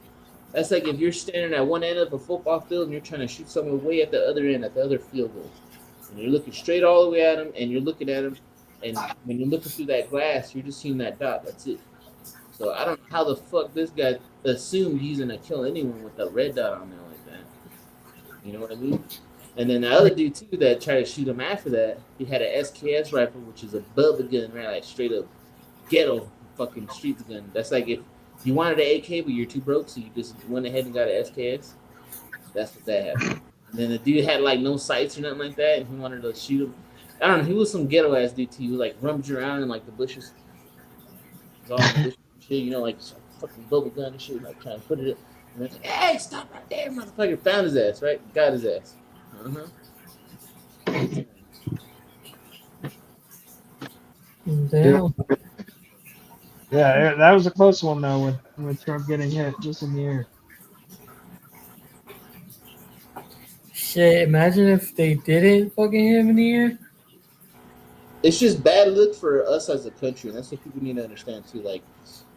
That's like if you're standing at one end of a football field and you're trying to shoot someone way at the other end, at the other field goal. And you're looking straight all the way at him, and you're looking at him, and when you're looking through that glass, you're just seeing that dot. That's it. So I don't know how the fuck this guy assumed he's gonna kill anyone with a red dot on there like that. You know what I mean? And then the other dude too that tried to shoot him after that, he had an SKS rifle, which is a bubba gun, right? Like straight up ghetto fucking street gun. That's like if you wanted an AK but you're too broke, so you just went ahead and got an SKS. That's what that happened. And then the dude had like no sights or nothing like that, and he wanted to shoot him. I don't know. He was some ghetto ass dude too. He was like rummaging around in like the bushes. He was all in the bushes and shit, you know, like some fucking bubble gun and shit, like trying to put it in. And it's like, hey, stop right there, motherfucker! Found his ass, right? Got his ass. Damn. Yeah, that was a close one though, with Trump getting hit just in the ear. Shit, imagine if they didn't fucking hit him in the ear. It's just bad look for us as a country, and that's what people need to understand too. Like,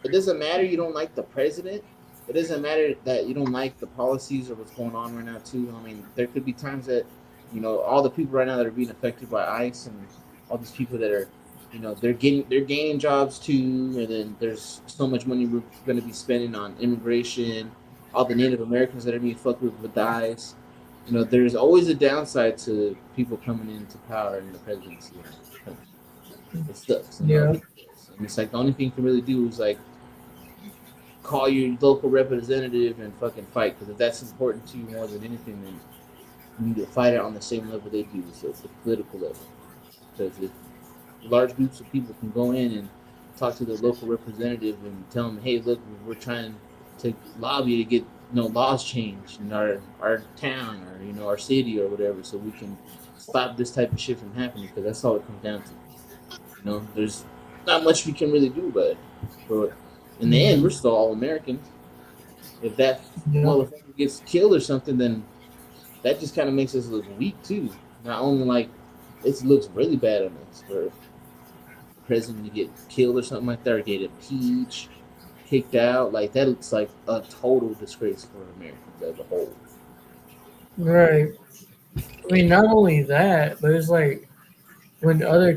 it doesn't matter you don't like the president. It doesn't matter that you don't like the policies or what's going on right now too. I mean, there could be times that, you know, all the people right now that are being affected by ICE and all these people that are, you know, they're gaining jobs too, and then there's so much money we're going to be spending on immigration. All the Native Americans that are being fucked with ICE. You know, there's always a downside to people coming into power in the presidency. It sucks. You know? And it's like the only thing you can really do is like call your local representative and fucking fight, because if that's important to you more than anything, then you need to fight it on the same level they do, so it's the political level. Because if large groups of people can go in and talk to their local representative and tell them, hey, look, we're trying to lobby to get laws changed in our town or our city or whatever, so we can stop this type of shit from happening, because that's all it comes down to. There's not much we can really do about it. But in the end, we're still all Americans. If that motherfucker gets killed or something, then that just kind of makes us look weak too. Not only like it looks really bad on us for the president to get killed or something like that, or get impeached, kicked out. Like that looks like a total disgrace for Americans as a whole. Right. I mean, not only that, but it's like when other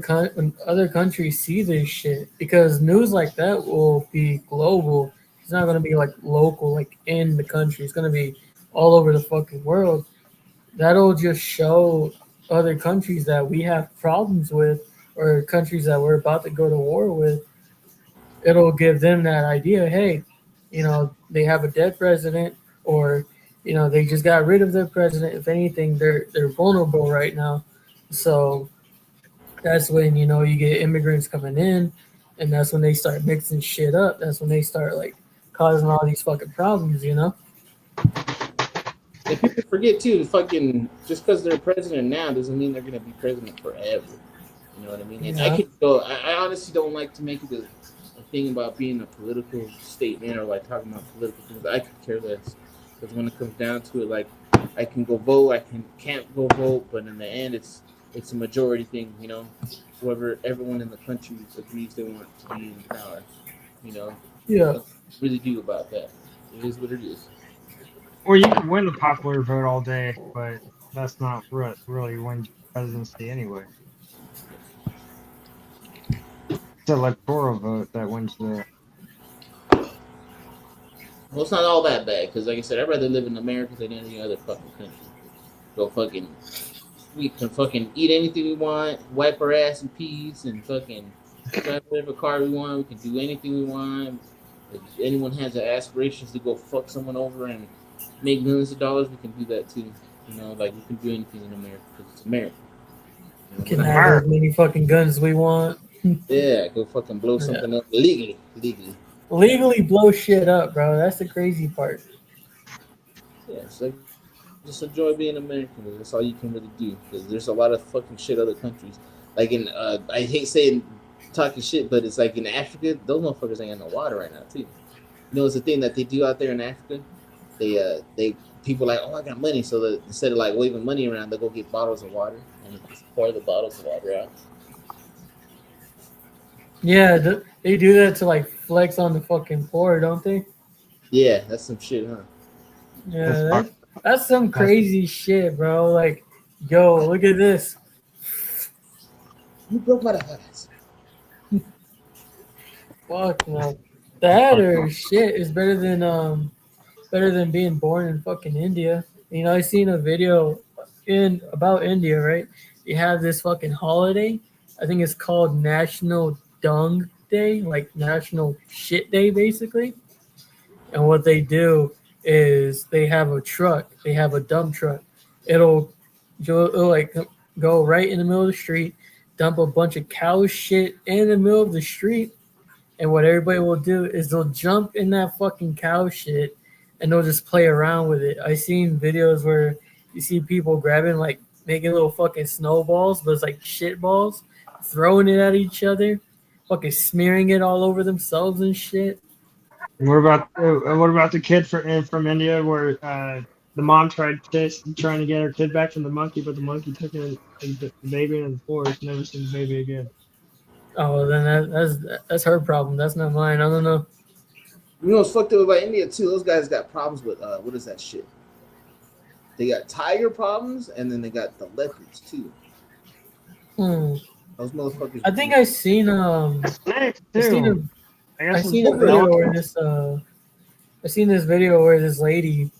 countries see this shit, because news like that will be global. It's not going to be like local, like in the country. It's going to be all over the fucking world. That'll just show other countries that we have problems with, or countries that we're about to go to war with. It'll give them that idea. Hey, they have a dead president, or they just got rid of their president. If anything, they're vulnerable right now. So that's when you get immigrants coming in, and that's when they start mixing shit up. That's when they start like causing all these fucking problems. And people forget too, fucking just because they're president now doesn't mean they're gonna be president forever. You know what I mean? And I honestly don't like to make it a thing about being a political statement or like talking about political things. I could care less, because when it comes down to it, like I can go vote, I can't go vote, but in the end, it's a majority thing. Whoever everyone in the country agrees they want to be in power. Really do about that. It is what it is. Or you can win the popular vote all day, but that's not really win presidency anyway. It's an electoral vote that wins the. Well, it's not all that bad because, like I said, I'd rather live in America than any other fucking country. Go fucking, we can fucking eat anything we want, wipe our ass in peace, and fucking drive whatever car we want. We can do anything we want. If anyone has the aspirations to go fuck someone over and make millions of dollars, we can do that too. You know, like we can do anything in America because it's America. You know, Can have as many fucking guns we want. yeah, go fucking blow something up legally. Legally blow shit up, bro. That's the crazy part. Yeah, so just enjoy being American. That's all you can really do because there's a lot of fucking shit other countries. Like in, I hate saying talking shit, but it's like in Africa, those motherfuckers ain't got no water right now too. You know, it's a thing that they do out there in Africa. They people like, oh, I got money, so that instead of like waving money around, they go get bottles of water and just pour the bottles of water out. Yeah, they do that to like flex on the fucking poor, don't they? Yeah, that's some shit, huh? Yeah, that's some crazy shit, bro. Like, yo, look at this. You broke my ass. Fuck no. That or shit is better than being born in fucking India. You know, I seen a video about India, right? You have this fucking holiday. I think it's called National Dung Day, like National Shit Day, basically. And what they do is they have a truck. They have a dump truck. It'll like go right in the middle of the street, dump a bunch of cow shit in the middle of the street. And what everybody will do is they'll jump in that fucking cow shit and they'll just play around with it. I seen videos where you see people grabbing, like making little fucking snowballs, but it's like shit balls, throwing it at each other, fucking smearing it all over themselves and shit. What about the kid from India where the mom trying to get her kid back from the monkey, but the monkey took the baby into the forest, never seen the baby again. Oh, then that's her problem. That's not mine. I don't know. You know what's fucked up about India too? Those guys got problems with what is that shit? They got tiger problems, and then they got the leopards too. Those motherfuckers. I think I seen Snakes I seen too. I seen a video where I seen this video where this lady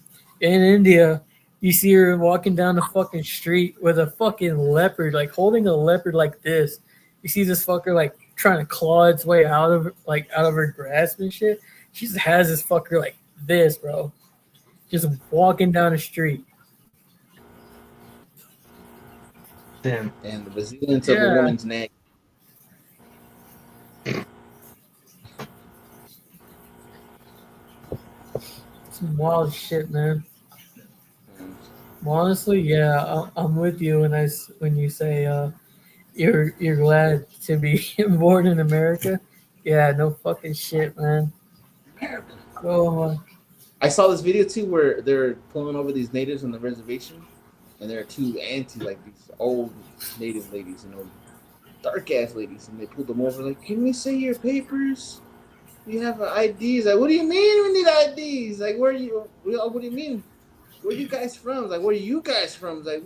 in India, you see her walking down the fucking street with a fucking leopard, like holding a leopard like this. You see this fucker like trying to claw its way out of her grasp and shit. She just has this fucker like this, bro. Just walking down the street. Damn. And the resilience of a woman's neck. Some wild shit, man. Well, honestly, yeah, I'm with you when you say you're glad to be born in America. Yeah, no fucking shit, man. So, I saw this video too where they're pulling over these natives on the reservation, and there are two aunties, like these old native ladies, you know, dark ass ladies, and they pulled them over like, "Can we see your papers? You have IDs?" Like, what do you mean we need IDs? Like, where are you? What do you mean? Where are you guys from? Like, where are you guys from? Like,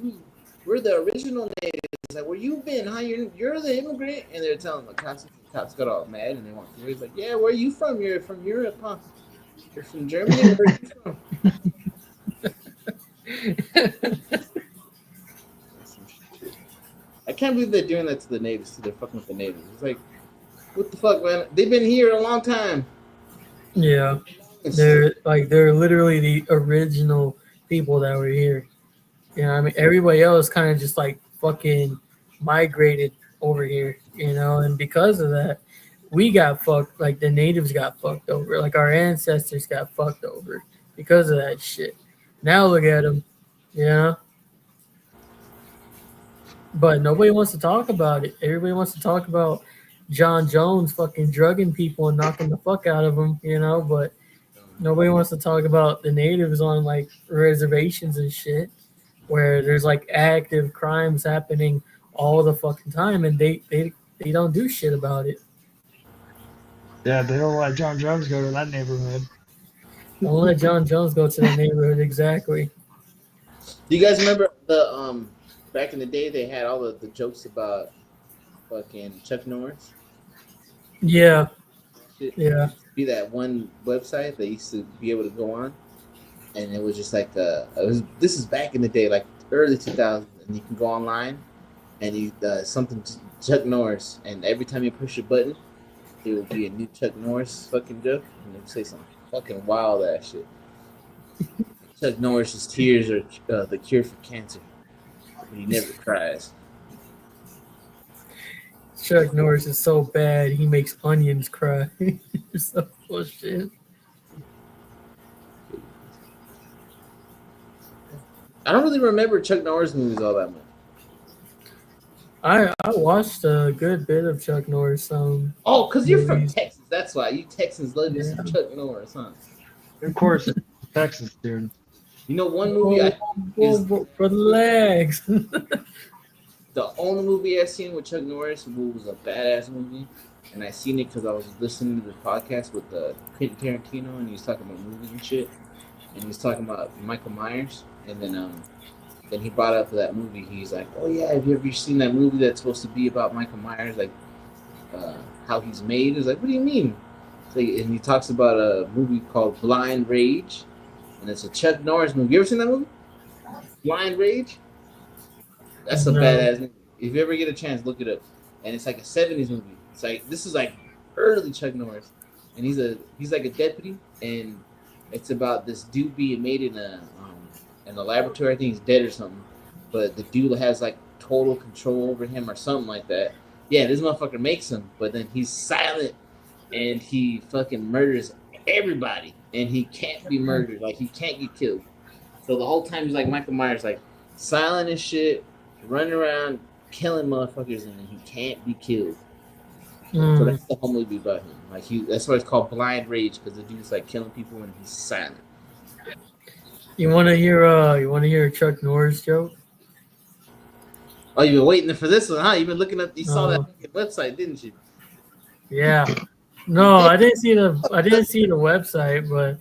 we're the original natives. Like, where you been? Huh? You're the immigrant? And they're telling the cops got all mad and they want to. He's like, yeah, where are you from? You're from Europe, huh? You're from Germany? Where are you from? I can't believe they're doing that to the natives. They're fucking with the natives. It's like, what the fuck, man? They've been here a long time. yeah, they're literally the original people that were here. You know, I mean, everybody else kind of just like fucking migrated over here, you know, and because of that, we got fucked. Like the natives got fucked over. Like our ancestors got fucked over because of that shit. Now look at them, you know. But nobody wants to talk about it. Everybody wants to talk about John Jones fucking drugging people and knocking the fuck out of them, you know. But nobody wants to talk about the natives on like reservations and shit, where there's like active crimes happening all the fucking time, and they don't do shit about it. Yeah, they don't let John Jones go to that neighborhood. Don't let John Jones go to the neighborhood. Exactly. Do you guys remember the back in the day they had all the jokes about fucking Chuck Norris? Yeah, Shit. yeah. Used to be that one website that used to be able to go on, and it was just like this is back in the day, like early 2000s, and you can go online and you something Chuck Norris, and every time you push a button, it would be a new Chuck Norris fucking joke, and they would say some fucking wild ass shit. Chuck Norris's tears are the cure for cancer, but he never cries. Chuck Norris is so bad he makes onions cry. So bullshit. I don't really remember Chuck Norris movies all that much. I watched a good bit of Chuck Norris. Oh, because you're from Movies. Texas. That's why. You Texans love you some Yeah. Chuck Norris, huh? Of course, Texas, dude. You know, one movie For the legs. the only movie I've seen with Chuck Norris was a badass movie, and I seen it because I was listening to the podcast with Quentin Tarantino, and he was talking about movies and shit, and he was talking about Michael Myers, and then he brought up that movie. He's like, "Oh yeah, have you ever seen that movie that's supposed to be about Michael Myers, like how he's made?" It's like, "What do you mean?" And he talks about a movie called Blind Rage, and it's a Chuck Norris movie. You ever seen that movie? Blind Rage? That's a No. badass movie. If you ever get a chance, look it up. And it's like a 70s movie. It's like this is like early Chuck Norris, and he's like a deputy, and it's about this dude being made in a laboratory. I think he's dead or something, but the dude has like total control over him or something like that. Yeah, this motherfucker makes him, but then he's silent and he fucking murders everybody, and he can't be murdered. Like he can't get killed. So the whole time he's like Michael Myers, like silent as shit, running around killing motherfuckers, and he can't be killed. So Mm. that's the whole movie about him. Like that's why it's called Blind Rage, because the dude's like killing people and he's silent. You want to hear a Chuck Norris joke? Oh, you've been waiting for this one, huh? You've been looking up. You saw No. that website, didn't you? Yeah. No, I didn't see the website, but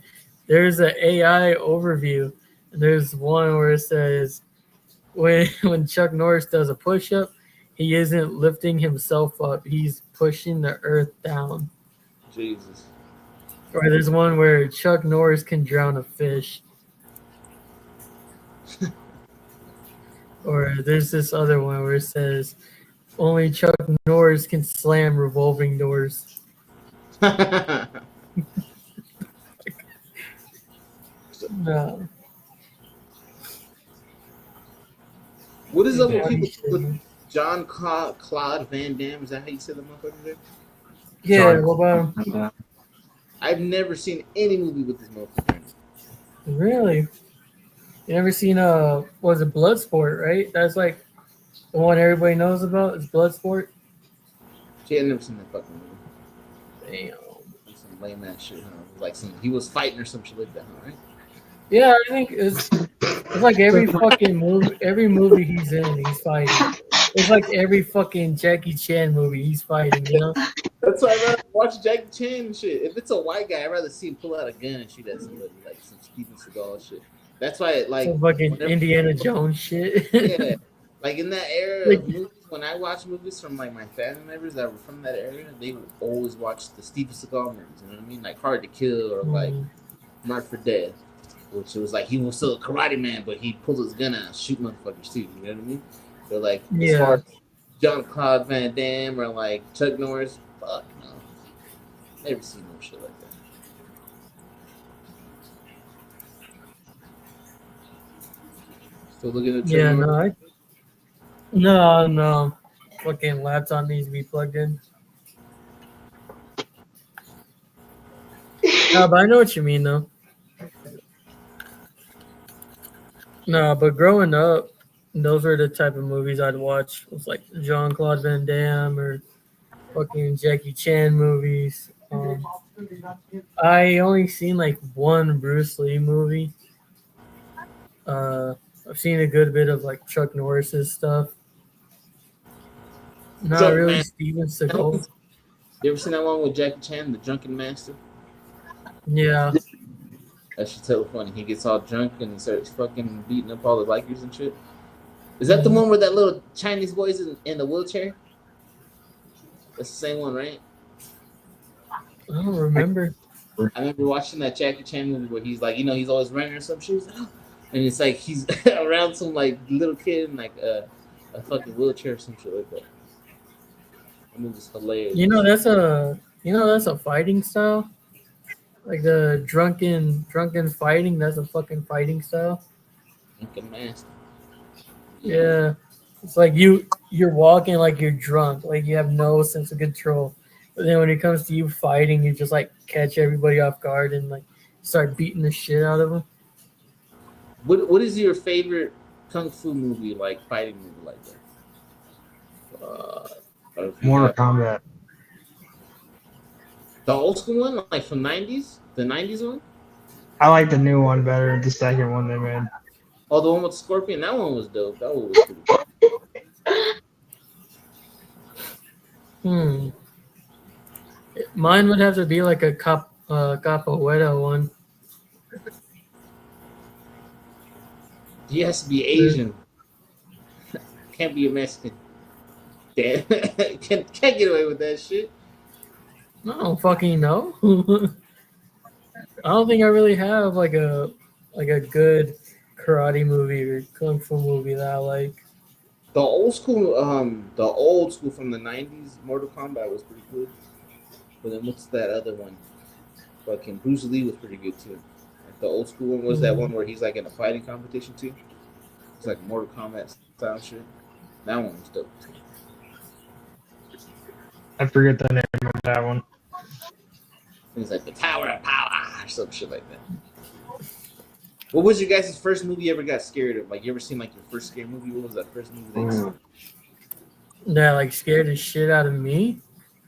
there's an AI overview. There's one where it says when Chuck Norris does a push up, he isn't lifting himself up, he's pushing the earth down. Jesus. Or there's one where Chuck Norris can drown a fish. Or there's this other one where it says only Chuck Norris can slam revolving doors. No. What is up with people with John Claude Van Damme? Is that how you say the motherfucker's name? Yeah, John- what about him? I've never seen any movie with this motherfucker. Really? You never seen was it Bloodsport, right? That's like the one everybody knows about is Bloodsport. She had never seen that fucking movie. Damn. Some lame ass shit, huh? Like he was fighting or some shit like that, huh? Right? Yeah, I think it's like every movie he's in, he's fighting. It's like every fucking Jackie Chan movie he's fighting, you know? That's why I'd rather watch Jackie Chan and shit. If it's a white guy, I'd rather see him pull out a gun and shoot at somebody, like some Steven Seagal shit. That's why, like, Some fucking whenever- Indiana Jones shit. yeah, like in that era of movies, when I watch movies from like my family members that were from that area, they would always watch the Steven Seagal movies. You know what I mean? Like Hard to Kill or like Marked for Death, which was like he was still a karate man, but he pulled his gun out and shoot motherfuckers too. You know what I mean? So like, as Yeah. far as John Claude Van Damme or like Chuck Norris, fuck no, never seen no shit like that. Still looking at Chuck Yeah, Norris? no. Fucking laptop needs to be plugged in. No, but I know what you mean though. No, but growing up, those were the type of movies I'd watch. It was like Jean-Claude Van Damme or fucking Jackie Chan movies. I only seen like one Bruce Lee movie. I've seen a good bit of like Chuck Norris's stuff. Not So, really man- Steven Seagal. You ever seen that one with Jackie Chan, The Drunken Master? Yeah. That shit's hella funny. He gets all drunk and he starts fucking beating up all the bikers and shit. Is that the one where that little Chinese boy's in the wheelchair? That's the same one, right? I don't remember. I remember watching that Jackie Chan movie where he's like, he's always running or some shit. And it's like he's around some like little kid in like a fucking wheelchair or some shit like that. That movie's hilarious. That's a fighting style. Like the drunken fighting. That's a fucking fighting style. Fucking master. Yeah, it's like you're walking like you're drunk, like you have no sense of control. But then when it comes to you fighting, you just like catch everybody off guard and like start beating the shit out of them. What is your favorite kung fu movie, like fighting movie like that? Mortal Kombat. The old school one, like from '90s, the '90s one. I like the new one better. The second one they made. Oh, the one with Scorpion. That one was dope. That one was pretty cool. Mine would have to be like a capoeira one. He has to be Asian. Can't be a Mexican. Damn. can't get away with that shit. I don't fucking know. I don't think I really have like a good karate movie or kung fu movie that I like. The old school from the '90s, Mortal Kombat was pretty good. But then what's that other one? Fucking Bruce Lee was pretty good too. Like the old school one was that one where he's like in a fighting competition too. It's like Mortal Kombat style shit. That one was dope too. I forget the name of that one. It's like the Tower of Power or some shit like that. What was your guys' first movie you ever got scared of? Like you ever seen like your first scary movie? What was that first movie that you saw? That like scared the shit out of me?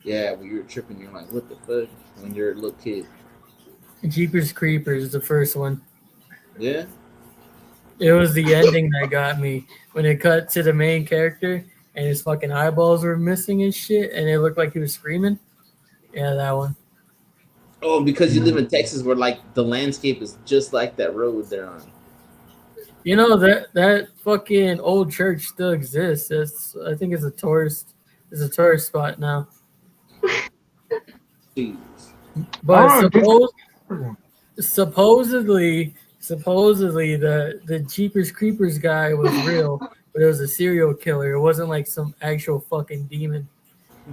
Yeah, when you were tripping, you're like, what the fuck? When you're a little kid. Jeepers Creepers, the first one. Yeah? It was the ending that got me. When it cut to the main character and his fucking eyeballs were missing and shit and it looked like he was screaming. Yeah, that one. Oh, because you live in Texas where like the landscape is just like that road they're on. You know that fucking old church still exists. I think it's a tourist spot now. Jeez. But supposedly the Jeepers Creepers guy was real, but it was a serial killer. It wasn't like some actual fucking demon.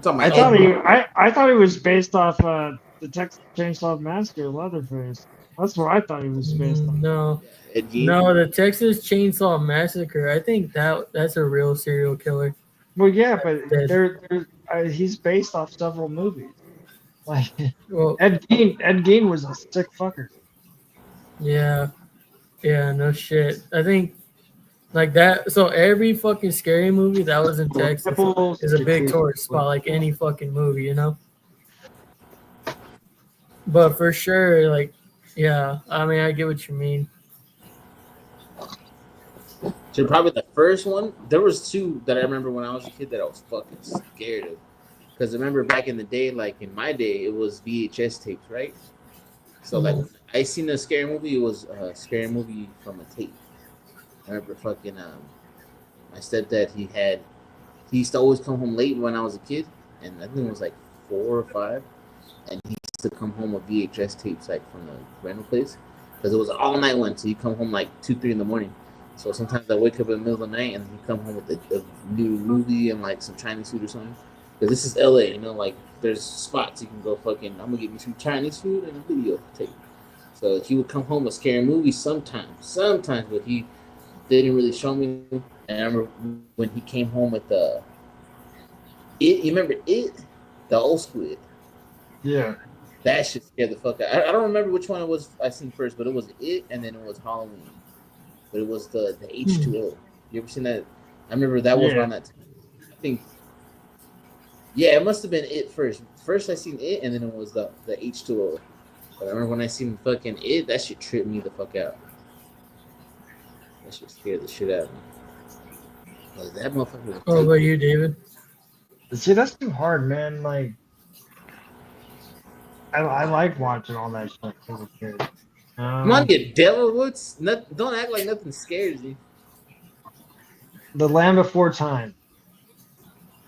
I thought he was based off the Texas Chainsaw Massacre, Leatherface. That's what I thought he was based on. No, the Texas Chainsaw Massacre. I think that's a real serial killer. Well, yeah, but he's based off several movies. Like Ed Gein was a sick fucker. Yeah, no shit. I think like that. So every fucking scary movie that was in Texas is a big tourist spot, like any fucking movie, you know. But for sure, like, yeah. I mean, I get what you mean. So probably the first one. There was two that I remember when I was a kid that I was fucking scared of. Because I remember back in the day, like in my day, it was VHS tapes, right? So like I seen a scary movie. It was a scary movie from a tape. I remember fucking my stepdad. He used to always come home late when I was a kid, and I think it was like 4 or 5, and he used to come home with VHS tapes like from the rental place because it was an all night one. So you come home like 2, 3 in the morning. So sometimes I wake up in the middle of the night and he come home with a new movie and like some Chinese food or something. Because this is LA, you know, like there's spots you can go fucking. I'm gonna get me some Chinese food and a video tape. So he would come home with scary movies sometimes, but he didn't really show me. And I remember when he came home with It. You remember It? The old school It. Yeah. That shit scared the fuck out. I don't remember which one it was I seen first, but it was It, and then it was Halloween. But it was the H2O. You ever seen that? I remember that was around that time. I think. Yeah, it must have been It first. First I seen It, and then it was the H2O. But I remember when I seen fucking It, that shit tripped me the fuck out. That shit scared the shit out of me. Like, that motherfucker was What about you, David? See, that's too hard, man. Like, I like watching all that shit as a kid. Come on, you devil! Don't act like nothing scares you. The Land Before Time.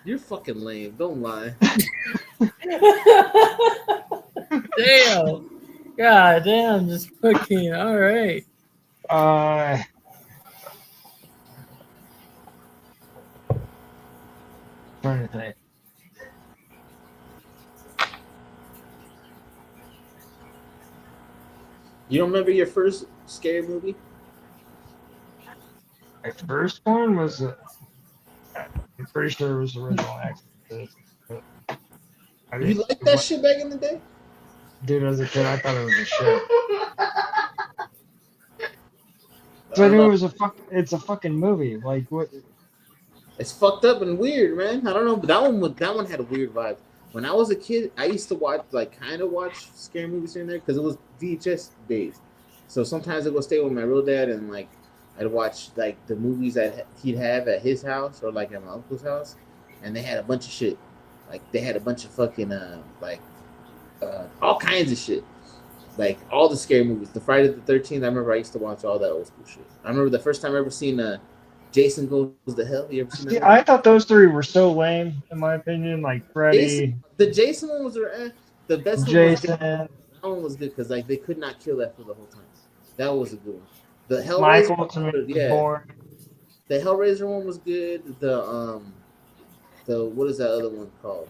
You're fucking lame. Don't lie. damn. God damn, just fucking all right. Trying to think. You don't remember your first scary movie? My first one was, I'm pretty sure it was original Exorcist. But I You didn't, liked that shit back in the day? dude, as a kid, I thought it was a shit. I So I don't knew know. it was it's a fucking movie. Like, what? It's fucked up and weird, man. I don't know, but that one had a weird vibe. When I was a kid, I used to watch kind of watch scary movies here and there because it was VHS days. So sometimes I would stay with my real dad and like I'd watch like the movies that he'd have at his house or like at my uncle's house, and they had a bunch of shit. Like they had a bunch of fucking all kinds of shit. Like all the scary movies. The Friday the 13th. I remember I used to watch all that old school shit. I remember the first time I ever seen Jason Goes to Hell. You ever seen that? See, I thought those three were so lame, in my opinion. Like Freddy, The Jason one was the best one. Jason, That one was good because like they could not kill that for the whole time. That was a good one. The Hellraiser, Michael to me yeah, born. the Hellraiser one was good. The what is that other one called?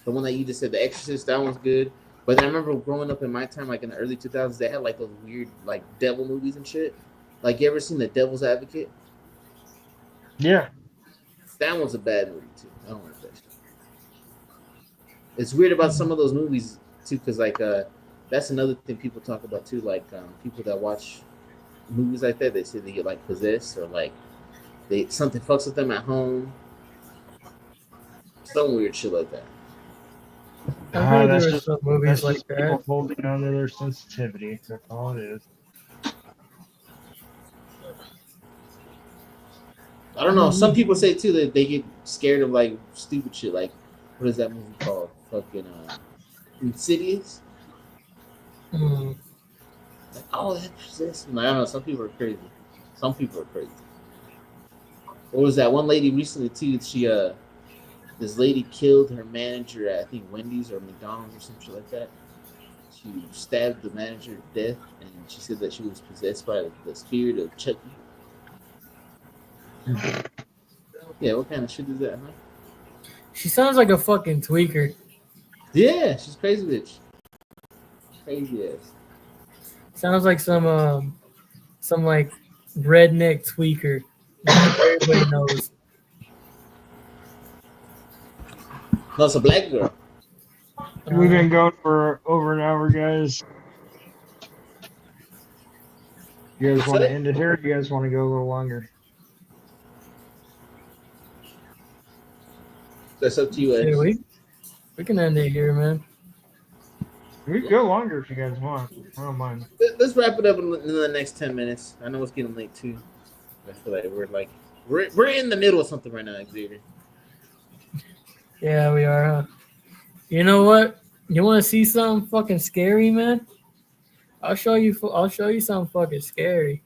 The one that you just said, The Exorcist. That one's good. But I remember growing up in my time, like in the early 2000s, they had like those weird like devil movies and shit. Like you ever seen The Devil's Advocate? Yeah. That one's a bad movie too. I don't like that shit. It's weird about some of those movies too, because like that's another thing people talk about too. Like people that watch movies like that, they say they get like possessed or like something fucks with them at home. Some weird shit like that. I heard That's there were just some movies like just people that. holding on to their sensitivity. That's all it is. I don't know. Some people say too that they get scared of like stupid shit. Like what is that movie called? Fucking Insidious. Mm. Like, oh, that's possessed. Like, I don't know. Some people are crazy. Some people are crazy. What was that one lady recently too? She this lady killed her manager at I think Wendy's or McDonald's or some shit like that. She stabbed the manager to death, and she said that she was possessed by the spirit of Chucky. Yeah, what kind of shit is that, huh? She sounds like a fucking tweaker. Yeah, she's crazy bitch. Crazy ass. Sounds like some like redneck tweaker that everybody knows. No, it's a black girl. We've been going for over an hour, guys. You guys want to end it here? Or do you guys want to go a little longer? That's up to you, Shit, Ed. we can end it here, man. We can go longer if you guys want. I don't mind. Let's wrap it up in the next 10 minutes. I know it's getting late too. I feel like we're in the middle of something right now, Xavier. Yeah, we are. Huh? You know what? You want to see something fucking scary, man? I'll show you something fucking scary.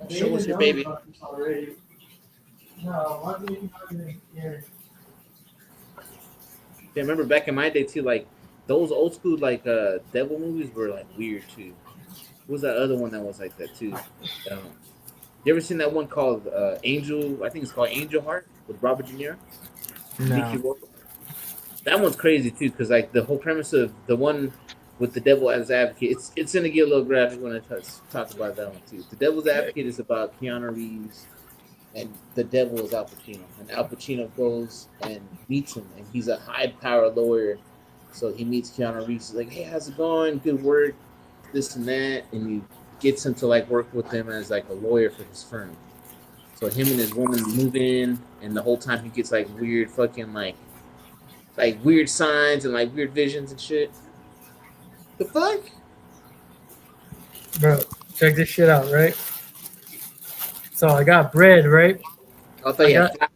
Show us your baby. No, Yeah, remember back in my day too, like those old school like devil movies were like weird too. What was that other one that was like that too? You ever seen that one called Angel? I think it's called Angel Heart with Robert De Niro. Mickey No. Rourke. That one's crazy too, because like the whole premise of the one with the devil as advocate, it's gonna get a little graphic when I talk about that one too. The Devil's Advocate is about Keanu Reeves, and the devil is Al Pacino, and Al Pacino goes and meets him, and he's a high-powered lawyer, so he meets Keanu Reeves. He's like, "Hey, how's it going? Good work, this and that," and he gets him to like work with him as like a lawyer for his firm. So him and his woman move in, and the whole time he gets like weird fucking like weird signs and like weird visions and shit. The fuck? bro, check this shit out, right? So I got bread, right? I thought you had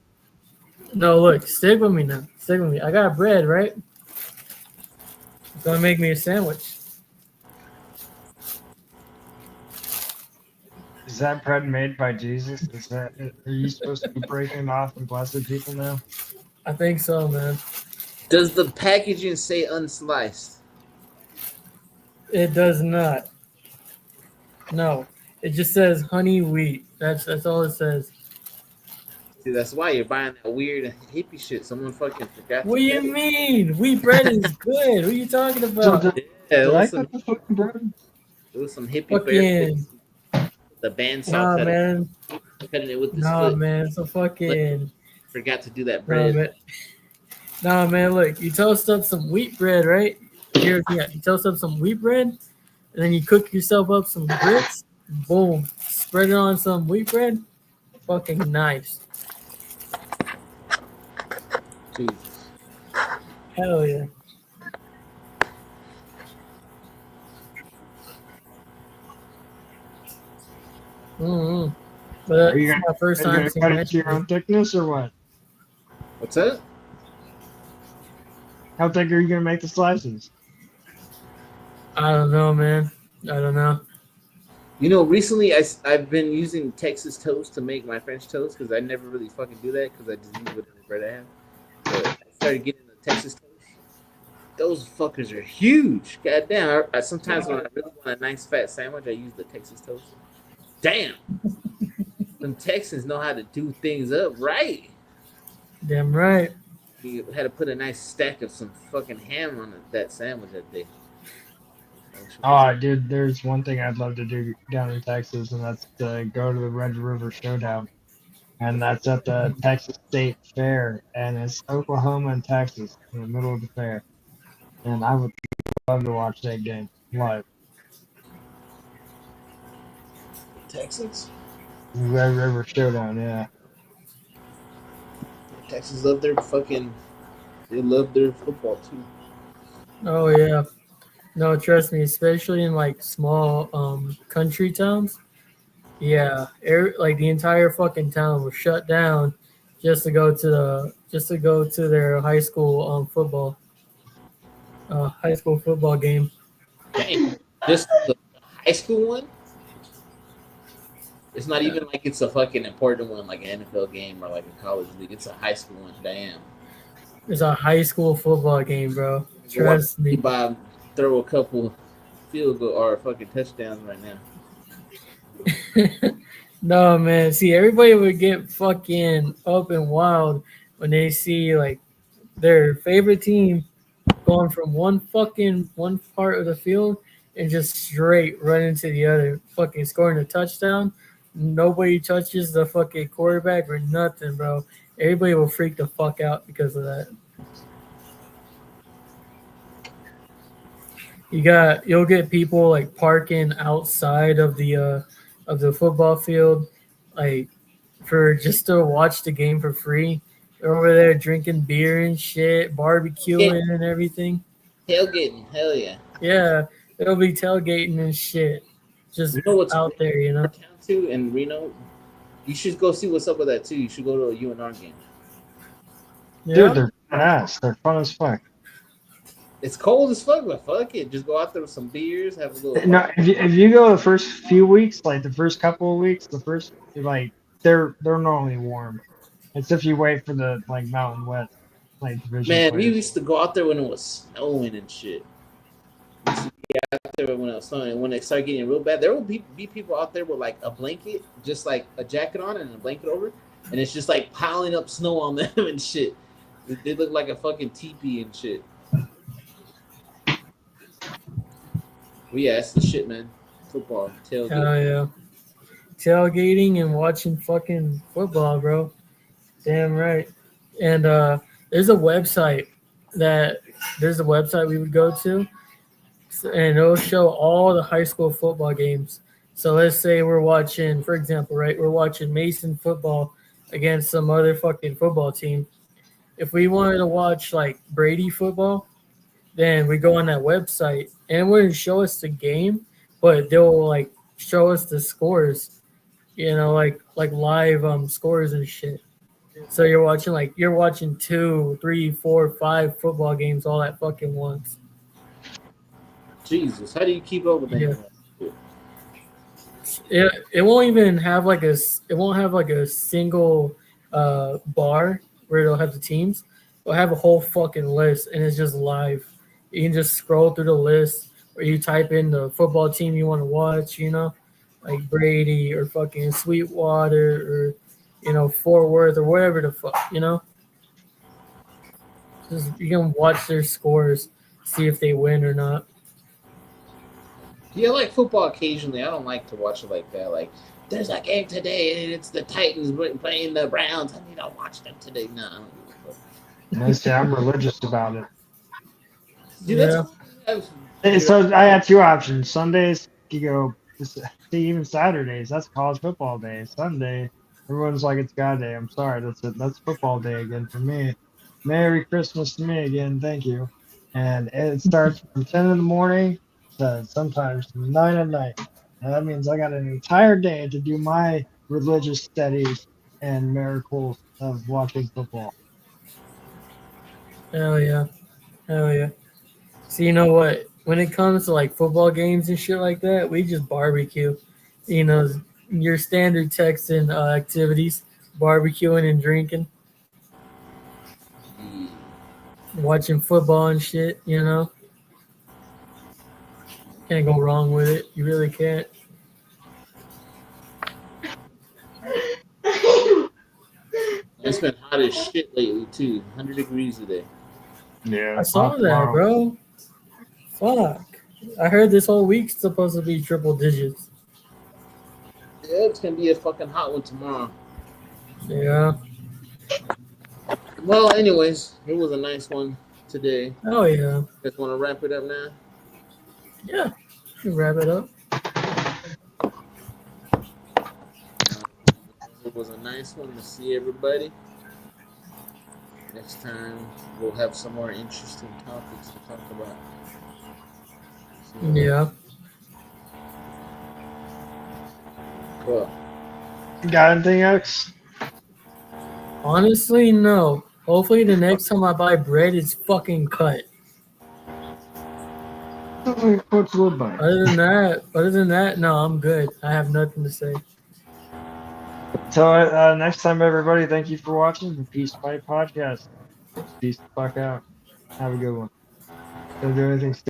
No, look, stick with me now. Stick with me. I got bread, right? It's gonna make me a sandwich. Is that bread made by Jesus? Are you supposed to be breaking off and blessing people now? I think so, man. Does the packaging say unsliced? It does not. No, it just says honey wheat. That's all it says. See, that's why you're buying that weird hippie shit. Someone fucking forgot What to do you cut it. mean? Wheat bread is good. What are you talking So about? Yeah, did I cut the fucking bread? it was some hippie fair shit. Fucking The bandsaw nah, cutting, man. cutting it with his Nah, foot. man. So fucking Forgot to do that nah, bread. man. Nah, man. Look, you toast up some wheat bread, right? Here, yeah. You toast up some wheat bread, and then you cook yourself up some grits. Boom. Spread it on some wheat bread. Fucking nice. Jesus. Hell yeah. Mm-hmm. But Are you it's my first Are you time gonna seeing cut it that to your shit. own thickness or what? What's that? How thick are you gonna make the slices? I don't know, man. I don't know. You know, recently I've been using Texas toast to make my French toast because I never really fucking do that because I just use whatever bread I have. But I started getting the Texas toast. Those fuckers are huge. God damn. I sometimes when I really want a nice fat sandwich, I use the Texas toast. Damn. Them Texans know how to do things up right. Damn right. You had to put a nice stack of some fucking ham on that sandwich that day. Oh, dude, there's one thing I'd love to do down in Texas, and that's to go to the Red River Showdown. And that's at the Texas State Fair, and it's Oklahoma and Texas in the middle of the fair. And I would love to watch that game live. Texans? Red River Showdown, yeah. Texans love their fucking. They love their football too. Oh yeah. No, trust me, especially in like small country towns. Yeah, like the entire fucking town was shut down just to go to their high school football game. Damn. Just the high school one? It's not even like it's a fucking important one like an NFL game or like a college league. It's a high school one. Damn. It's a high school football game, bro. Trust me. Bob throw a couple field goal or fucking touchdowns right now. No, man. See, everybody would get fucking up and wild when they see like their favorite team going from one part of the field and just straight run into the other, fucking scoring a touchdown. Nobody touches the fucking quarterback or nothing, bro. Everybody will freak the fuck out because of that. You'll get people like parking outside of the football field, like for just to watch the game for free. They're over there drinking beer and shit, barbecuing and everything. Tailgating, hell yeah. Yeah, it'll be tailgating and shit. Just You know what's out there, you know. town too in Reno? You should go see what's up with that too. You should go to a UNR game. Yeah. Dude, they're badass. They're fun as fuck. It's cold as fuck, but fuck it. Just go out there with some beers, have a little. No, if you go the first few weeks, like the first couple of weeks, they're normally warm. It's if you wait for the like Mountain West like division. Man, we players. used to go out there when it was snowing and shit. We used to be out there when it was snowing. And when it started getting real bad, there will be people out there with like a blanket, just like a jacket on and a blanket over, and it's just like piling up snow on them and shit. They look like a fucking teepee and shit. Well, yeah, it's the shit, man. Football, tailgate. Hell yeah. Tailgating and watching fucking football, bro. Damn right. And there's a website we would go to, and it'll show all the high school football games. So let's say we're watching, for example, right? We're watching Mason football against some other fucking football team. If we wanted to watch like Brady football, then we go on that website and it wouldn't show us the game, but they'll like show us the scores, like live scores and shit. So you're watching 2, 3, 4, 5 football games all at fucking once. Jesus, how do you keep up with that? Yeah. It won't even have like a single bar where it'll have the teams, they'll have a whole fucking list, and it's just live. You can just scroll through the list, or you type in the football team you want to watch. Like Brady or fucking Sweetwater or Fort Worth or whatever the fuck. Just you can watch their scores, see if they win or not. Yeah, I like football occasionally. I don't like to watch it like that. Like, there's a game today, and it's the Titans playing the Browns. I need to watch them today. No, I don't give a fuck. I say I'm religious about it. Dude, Yeah. that's So I had two options. Sundays, you go, see, even Saturdays, that's college football day. Sunday, everyone's like, it's God day. I'm sorry, that's football day again for me. Merry Christmas to me again, thank you. And it starts from 10 in the morning to sometimes 9 at night. And that means I got an entire day to do my religious studies and miracles of watching football. Hell yeah. Hell yeah. So you know what? When it comes to like football games and shit like that, we just barbecue. Your standard Texan activities, barbecuing and drinking, watching football and shit, Can't go wrong with it. You really can't. It's been hot as shit lately too. 100 degrees today. Yeah, I saw that, bro. Fuck. I heard this whole week's supposed to be triple digits. Yeah, it's gonna be a fucking hot one tomorrow. Yeah. Well, anyways, it was a nice one today. Oh yeah. Just want to wrap it up now. Yeah. You can wrap it up. It was a nice one to see everybody. Next time we'll have some more interesting topics to talk about. So, Yeah. Cool. Got anything else? Honestly, no. Hopefully the next time I buy bread, it's fucking cut. What's a little bite? Other than that, no, I'm good. I have nothing to say. So next time, everybody, thank you for watching the Peace Fight Podcast. Peace the fuck out. Have a good one. Don't do anything stupid.